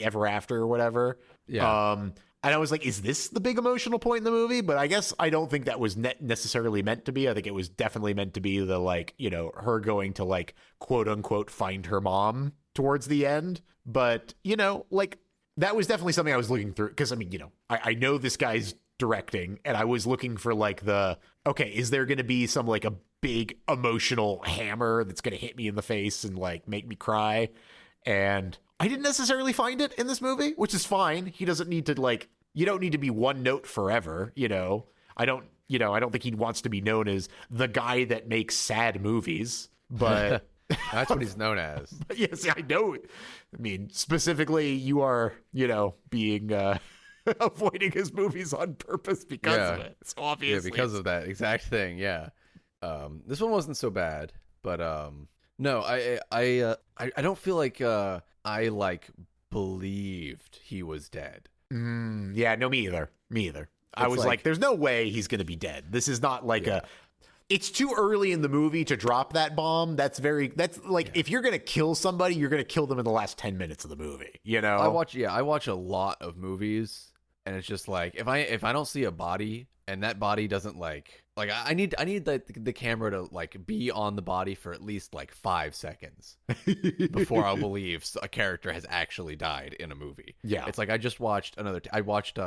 ever after or whatever. Yeah. And I was like, is this the big emotional point in the movie? But I guess I don't think that was necessarily meant to be. I think it was definitely meant to be the, like, you know, her going to, like, quote unquote, find her mom towards the end. But, you know, like, that was definitely something I was looking through. Because, I mean, you know, I know this guy's directing, and I was looking for, like, okay, is there going to be some, like, a big emotional hammer that's going to hit me in the face and, like, make me cry? And I didn't necessarily find it in this movie, which is fine. He doesn't need to, like, you don't need to be one note forever, you know. I don't think he wants to be known as the guy that makes sad movies, but that's what he's known as. But yes, I know. I mean, specifically, you are, you know, being avoiding his movies on purpose because of it. So obviously, yeah, because of that exact thing. Yeah. This one wasn't so bad, but no, I don't feel like I like believed he was dead. Yeah, no, me either. I was like, there's no way he's going to be dead. This is not like it's too early in the movie to drop that bomb. That's like, if you're going to kill somebody, you're going to kill them in the last 10 minutes of the movie, you know? I watch a lot of movies, and it's just like, if I don't see a body and that body doesn't like I need the camera to like be on the body for at least like 5 seconds before I'll believe a character has actually died in a movie. Yeah, it's like I watched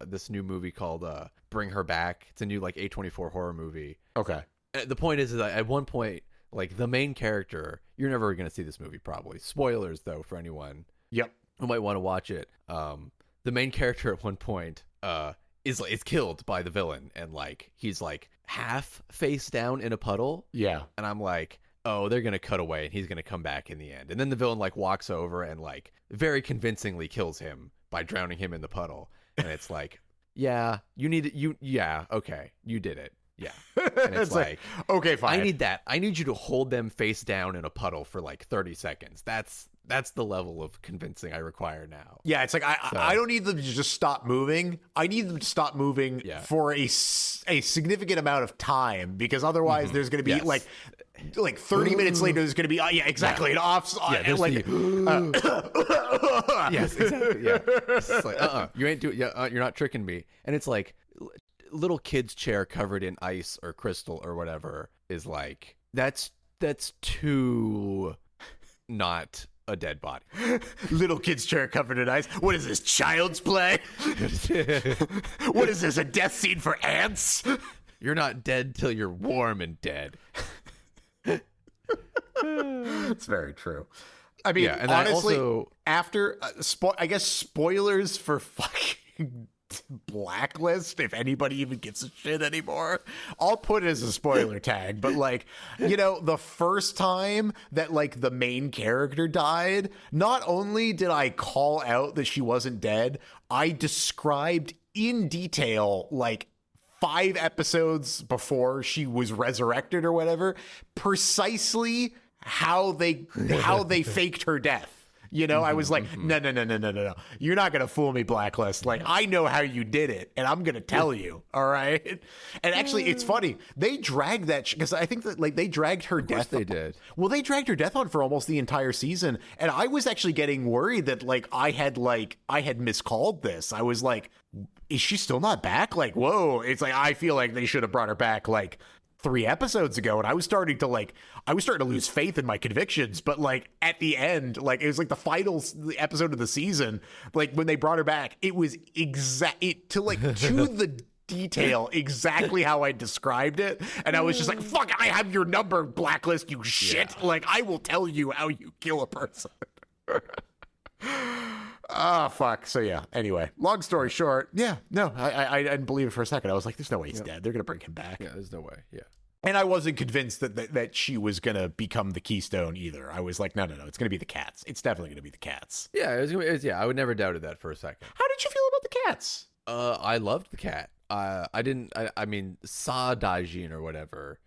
this new movie called Bring Her Back. It's a new like A24 horror movie. Okay. The point is that at one point, like the main character, you're never going to see this movie probably. Spoilers though for anyone. Yep. Who might want to watch it. the main character at one point is killed by the villain, and like he's like half face down in a puddle. Yeah. And I'm like, oh, they're gonna cut away and he's gonna come back in the end. And then the villain like walks over and like very convincingly kills him by drowning him in the puddle. And it's like, yeah, okay, you did it. Yeah. And it's like, okay, fine. I need that. I need you to hold them face down in a puddle for like 30 seconds. That's the level of convincing I require now. Yeah, it's like I don't need them to just stop moving. I need them to stop moving for a significant amount of time, because otherwise there's going to be like 30 minutes later there's going to be an off like yes, exactly. Yeah. It's like, you ain't doing you're not tricking me. And it's like little kid's chair covered in ice or crystal or whatever is like that's too not a dead body. Little kid's chair covered in ice. What is this, child's play? What is this, a death scene for ants? You're not dead till you're warm and dead. It's very true. I mean, and honestly, also, after I guess spoilers for fucking Blacklist, if anybody even gives a shit anymore, I'll put it as a spoiler tag. But like, the first time that like the main character died, not only did I call out that she wasn't dead, I described in detail, like 5 episodes before she was resurrected or whatever, precisely how they faked her death. I was like, no. You're not going to fool me, Blacklist. Like, I know how you did it, and I'm going to tell you, all right? And actually, it's funny. They dragged that, because I think that, like, they dragged her death. They did. Well, they dragged her death on for almost the entire season, and I was actually getting worried that, like, I had miscalled this. I was like, is she still not back? Like, whoa. It's like, I feel like they should have brought her back, like, 3 episodes ago, and I was starting to lose faith in my convictions. But like at the end, like it was like the final episode of the season, like when they brought her back, it was to the detail exactly how I described it. And I was just like, fuck, I have your number, Blacklist, you shit. Yeah. Like, I will tell you how you kill a person. Fuck. So yeah, anyway, long story short, I didn't believe it for a second. I was like, there's no way he's dead. They're gonna bring him back. Yeah, there's no way. Yeah. And I wasn't convinced that she was gonna become the Keystone either. I was like, no, it's gonna be the cats. It's definitely gonna be the cats. Yeah, I would never doubted that for a second. How did you feel about the cats? I loved the cat. I mean, Sa Daijin or whatever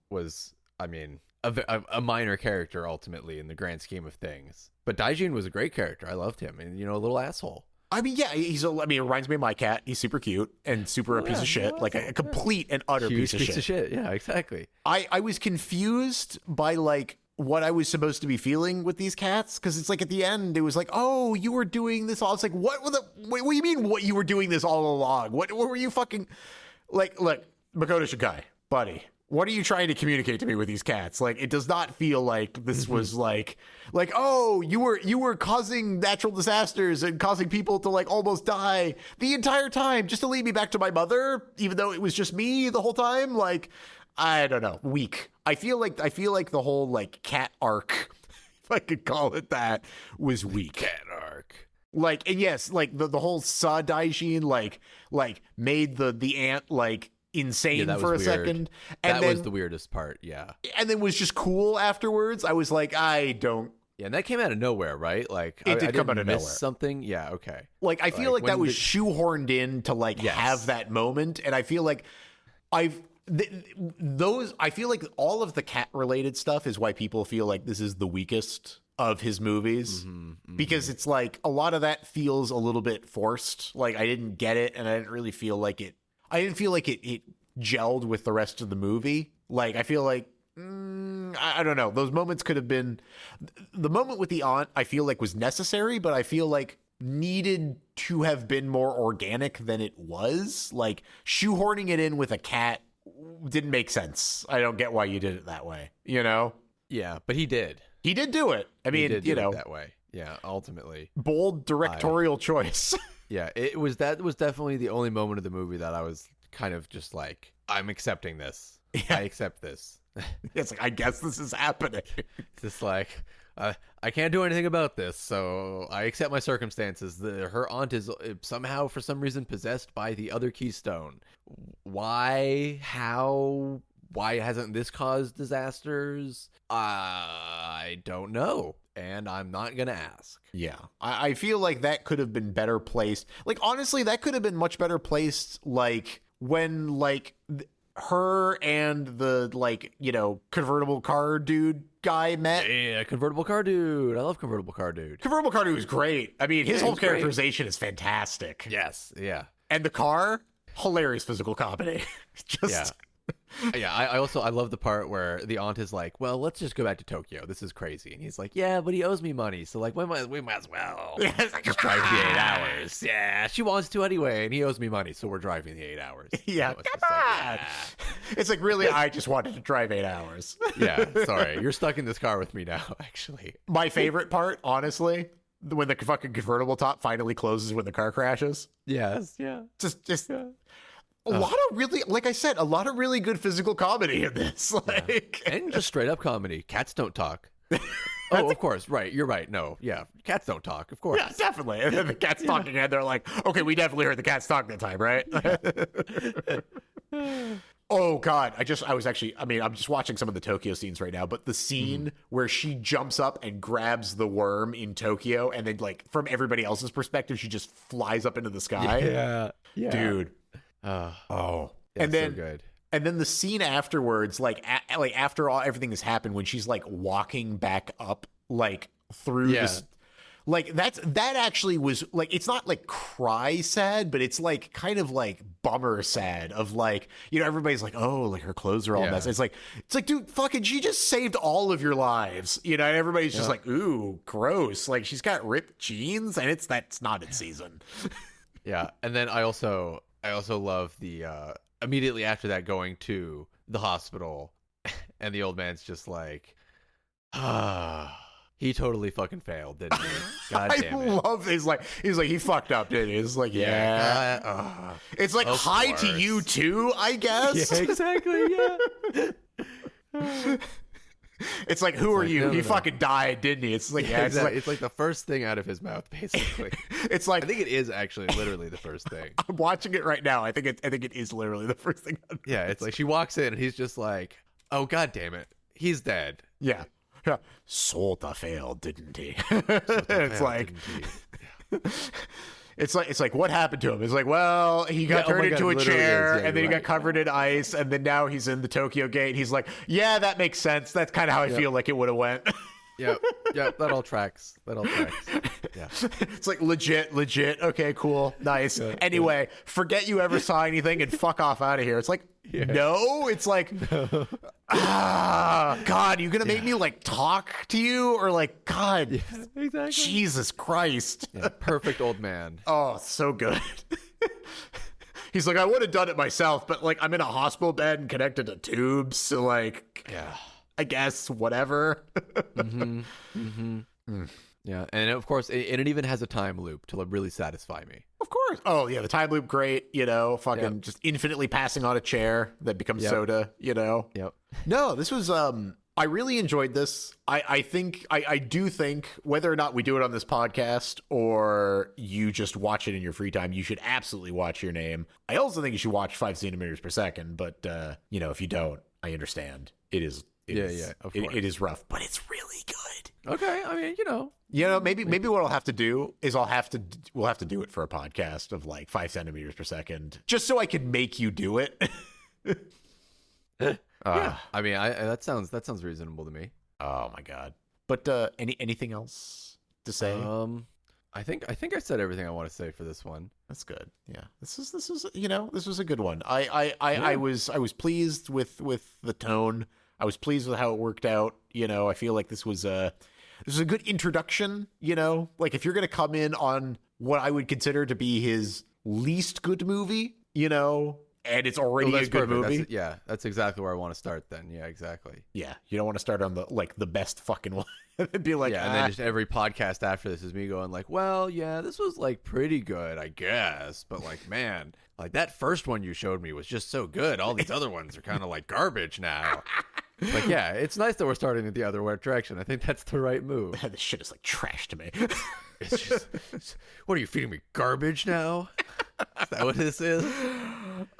was, I mean, a minor character ultimately in the grand scheme of things. But Daijin was a great character. I loved him, and a little asshole. I mean, yeah, it reminds me of my cat. He's super cute and super a piece of shit, like a complete and utter piece of shit. Yeah, exactly. I was confused by like what I was supposed to be feeling with these cats, because it's like at the end it was like, oh, you were doing this all. It's like, what do you mean? What, you were doing this all along? What were you fucking like? Look, Makoto Shinkai, buddy. What are you trying to communicate to me with these cats? Like, it does not feel like this was like, oh, you were causing natural disasters and causing people to like almost die the entire time just to lead me back to my mother, even though it was just me the whole time. Like, I don't know, weak. I feel like the whole like cat arc, if I could call it that, was weak. Cat arc. Like, and yes, like the whole Sa Daijin like made the ant like insane for a weird second, and that was the weirdest part. Yeah, and then was just cool afterwards. I was like, I don't. Yeah, and that came out of nowhere, right? Like, it did come out of nowhere. Something. Yeah, okay. Like, I feel like that was shoehorned in to like have that moment, and I feel like I feel like all of the cat related stuff is why people feel like this is the weakest of his movies, because it's like a lot of that feels a little bit forced. Like, I didn't get it, and I didn't really feel like it. I didn't feel like it gelled with the rest of the movie. Like, I feel like, I don't know. Those moments could have been, the moment with the aunt, I feel like was necessary, but I feel like needed to have been more organic than it was. Like, shoehorning it in with a cat didn't make sense. I don't get why you did it that way, Yeah, but he did. He did do it. I mean, it that way. Yeah, ultimately. Bold directorial choice. Yeah, that was definitely the only moment of the movie that I was kind of just like, I'm accepting this. Yeah. I accept this. It's like, I guess this is happening. It's just like, I can't do anything about this, so I accept my circumstances. Her aunt is somehow, for some reason, possessed by the other Keystone. Why? How? Why hasn't this caused disasters? I don't know, and I'm not gonna ask. Yeah, I feel like that could have been better placed. Like, honestly, that could have been much better placed, like, when, like, her and the, like, you know, convertible car dude guy met. Yeah, convertible car dude. I love convertible car dude. Convertible car dude is great. I mean, his whole characterization is fantastic. Yes, yeah. And the car, hilarious physical comedy. Just... Yeah. Yeah, I love the part where the aunt is like, well, let's just go back to Tokyo. This is crazy. And he's like, yeah, but he owes me money. So, like, we might as well just drive the 8 hours. Yeah, she wants to anyway. And he owes me money. So we're driving the 8 hours. Yeah, so come on. It's like, really, I just wanted to drive 8 hours. Yeah, sorry. You're stuck in this car with me now, actually. My favorite part, honestly, when the fucking convertible top finally closes when the car crashes. Yes, yeah. Just yeah. A lot of really, like I said, a lot of really good physical comedy in this. Like, and just straight up comedy. Cats don't talk. Oh, of course. Right. You're right. No. Yeah. Cats don't talk. Of course. Yeah, definitely. And then the cat's talking and they're like, okay, we definitely heard the cats talk that time, right? Oh, God. I'm just watching some of the Tokyo scenes right now, but the scene where she jumps up and grabs the worm in Tokyo and then, like, from everybody else's perspective, she just flies up into the sky. Yeah. Yeah. Dude. Yeah, and then so good. And then the scene afterwards, like after everything has happened, when she's like walking back up, like through this, like that actually was like, it's not like cry sad, but it's like kind of like bummer sad of like, you know, everybody's like, oh, like her clothes are all messed. It's like, dude, fucking, she just saved all of your lives, you know. And everybody's just like, ooh, gross. Like she's got ripped jeans, and that's not in season. Yeah, and then I also love the immediately after that going to the hospital and the old man's just like, he totally fucking failed, didn't he? God damn it. I love he's like he fucked up, didn't he? It's like, it's like hi to you too, I guess. Yeah, exactly. Yeah. It's like, who are you? No, he fucking died, didn't he? It's like, exactly. It's like the first thing out of his mouth, basically. It's like, I think it is actually literally the first thing. I'm watching it right now. I think it is literally the first thing. Yeah, it's like she walks in and he's just like, oh, God damn it, he's dead. Yeah. Sota failed, didn't he? It's like, it's like, what happened to him? It's like, well, he got turned into a chair, and then he got covered in ice, and then now he's in the Tokyo Gate. He's like, yeah, that makes sense. That's kind of how I feel like it would have went. Yep, that all tracks. Yeah, it's like legit. Okay, cool, nice. Anyway, forget you ever saw anything and fuck off out of here. It's like, no. It's like, God, you gonna make me like talk to you, or like, God, exactly. Jesus Christ. Perfect old man. Oh, so good. He's like, I would have done it myself, but like, I'm in a hospital bed and connected to tubes, so like, I guess whatever. Yeah, and of course, it even has a time loop to really satisfy me. Of course. Oh yeah, the time loop, great. You know, fucking just infinitely passing on a chair that becomes soda. You know. Yep. No, this was. I really enjoyed this. I think I do think whether or not we do it on this podcast or you just watch it in your free time, you should absolutely watch Your Name. I also think you should watch 5 centimeters per second. But you know, if you don't, I understand. It is. Of course. It is rough, but it's really good. Okay, I mean, you know, maybe what I'll have to do is we'll have to do it for a podcast of like 5 centimeters per second, just so I can make you do it. Yeah, I mean, that sounds reasonable to me. Oh my God! But anything else to say? I think I said everything I want to say for this one. That's good. Yeah, this was a good one. I was pleased with the tone. I was pleased with how it worked out. You know, I feel like this was a good introduction. You know, like if you're going to come in on what I would consider to be his least good movie, you know, and it's already a good movie. That's exactly where I want to start then. Yeah, exactly. Yeah, you don't want to start on the best fucking one. It'd be like, and then just every podcast after this is me going like, well, yeah, this was like pretty good, I guess, but like, man, like that first one you showed me was just so good. All these other ones are kind of like garbage now. It's like, yeah, it's nice that we're starting in the other direction. I think that's the right move. This shit is like trash to me. It's just, what are you feeding me? Garbage now? Is that what this is?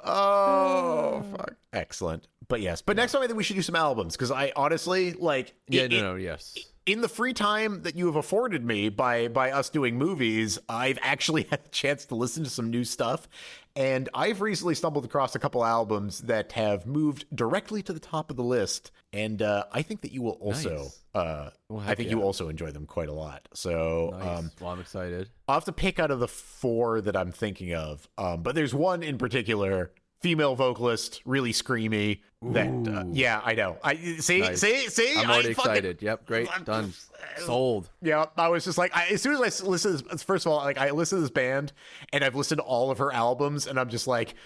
Oh, fuck. Excellent. But yes. But next time I think we should do some albums, because I honestly, like... Yes. In the free time that you have afforded me by us doing movies, I've actually had a chance to listen to some new stuff. And I've recently stumbled across a couple albums that have moved directly to the top of the list. And I think that you will also... Nice. I think you also enjoy them quite a lot. So, nice. Well, I'm excited. I'll have to pick out of the 4 that I'm thinking of. But there's one in particular, female vocalist, really screamy. That yeah, I know. See. I'm already excited. Yep, great, done, sold. Yeah, I was just like, as soon as I listen to this, first of all, like I listen to this band, and I've listened to all of her albums, and I'm just like,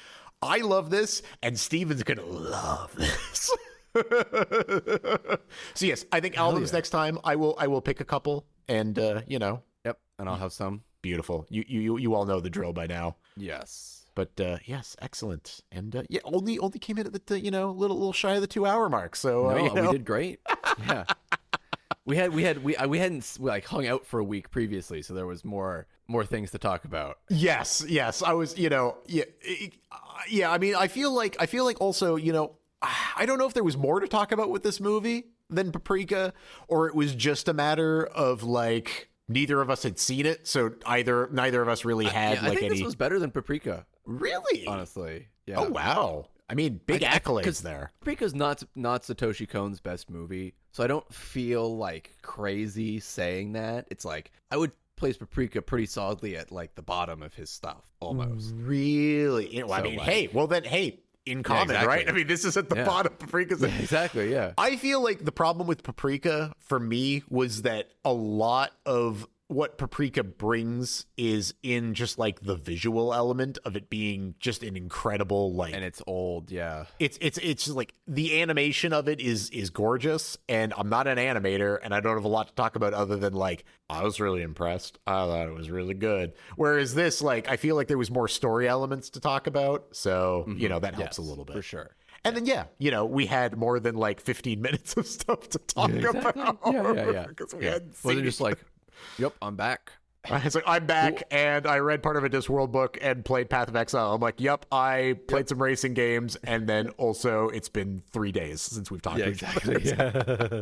I love this, and Steven's gonna love this. So yes, I think albums next time. I will pick a couple, and Yep, and I'll have some. Beautiful. You all know the drill by now. Yes. But yes, excellent. And only came in at the little shy of the 2-hour mark. So we did great. Yeah. We hadn't like hung out for a week previously, so there was more things to talk about. Yes. I was, yeah. I mean, I feel like also, I don't know if there was more to talk about with this movie than Paprika, or it was just a matter of like neither of us had seen it, so neither of us really had I think this was better than Paprika. Really? Honestly. Yeah. Oh wow. I mean, big accolades there. Paprika's not Satoshi Kon's best movie, so I don't feel like crazy saying that. It's like I would place Paprika pretty solidly at like the bottom of his stuff almost. Really? I mean, in common, exactly. Right? I mean, this is at the bottom. Paprika's exactly, yeah. I feel like the problem with Paprika for me was that a lot of what Paprika brings is in just like the visual element of it being just an incredible, like, and it's old. Yeah. It's like the animation of it is gorgeous, and I'm not an animator and I don't have a lot to talk about other than like, I was really impressed. I thought it was really good. Whereas this, like, I feel like there was more story elements to talk about. So, that helps a little bit. For sure. And then, we had more than like 15 minutes of stuff to talk about. Yeah. Because we hadn't seen. Wasn't just like, yep, I'm back. It's like, I'm back, cool. And I read part of a Discworld book and played Path of Exile. I'm like, yep, I played some racing games, and then also it's been 3 days since we've talked to each other.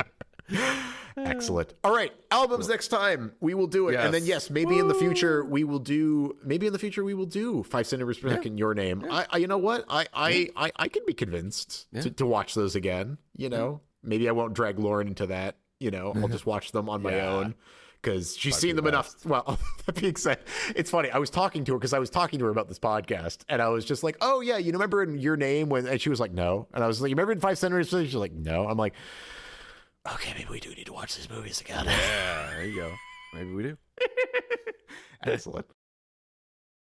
Yeah. Excellent. All right, albums next time. We will do it. Yes. And then, yes, maybe in the future we will do 5 centimeters per second, Your Name. Yeah. I you know what? I can be convinced to watch those again. Maybe I won't drag Lauren into that. I'll just watch them on my own. Because she's seen them enough. Well, that being said, it's funny. I was talking to her because I was talking to her about this podcast, and I was just like, "Oh yeah, you remember in Your Name when?" And she was like, "No." And I was like, "You remember in 5 centimeters?" She's like, "No." I'm like, "Okay, maybe we do need to watch these movies again." Yeah, there you go. Maybe we do. Excellent.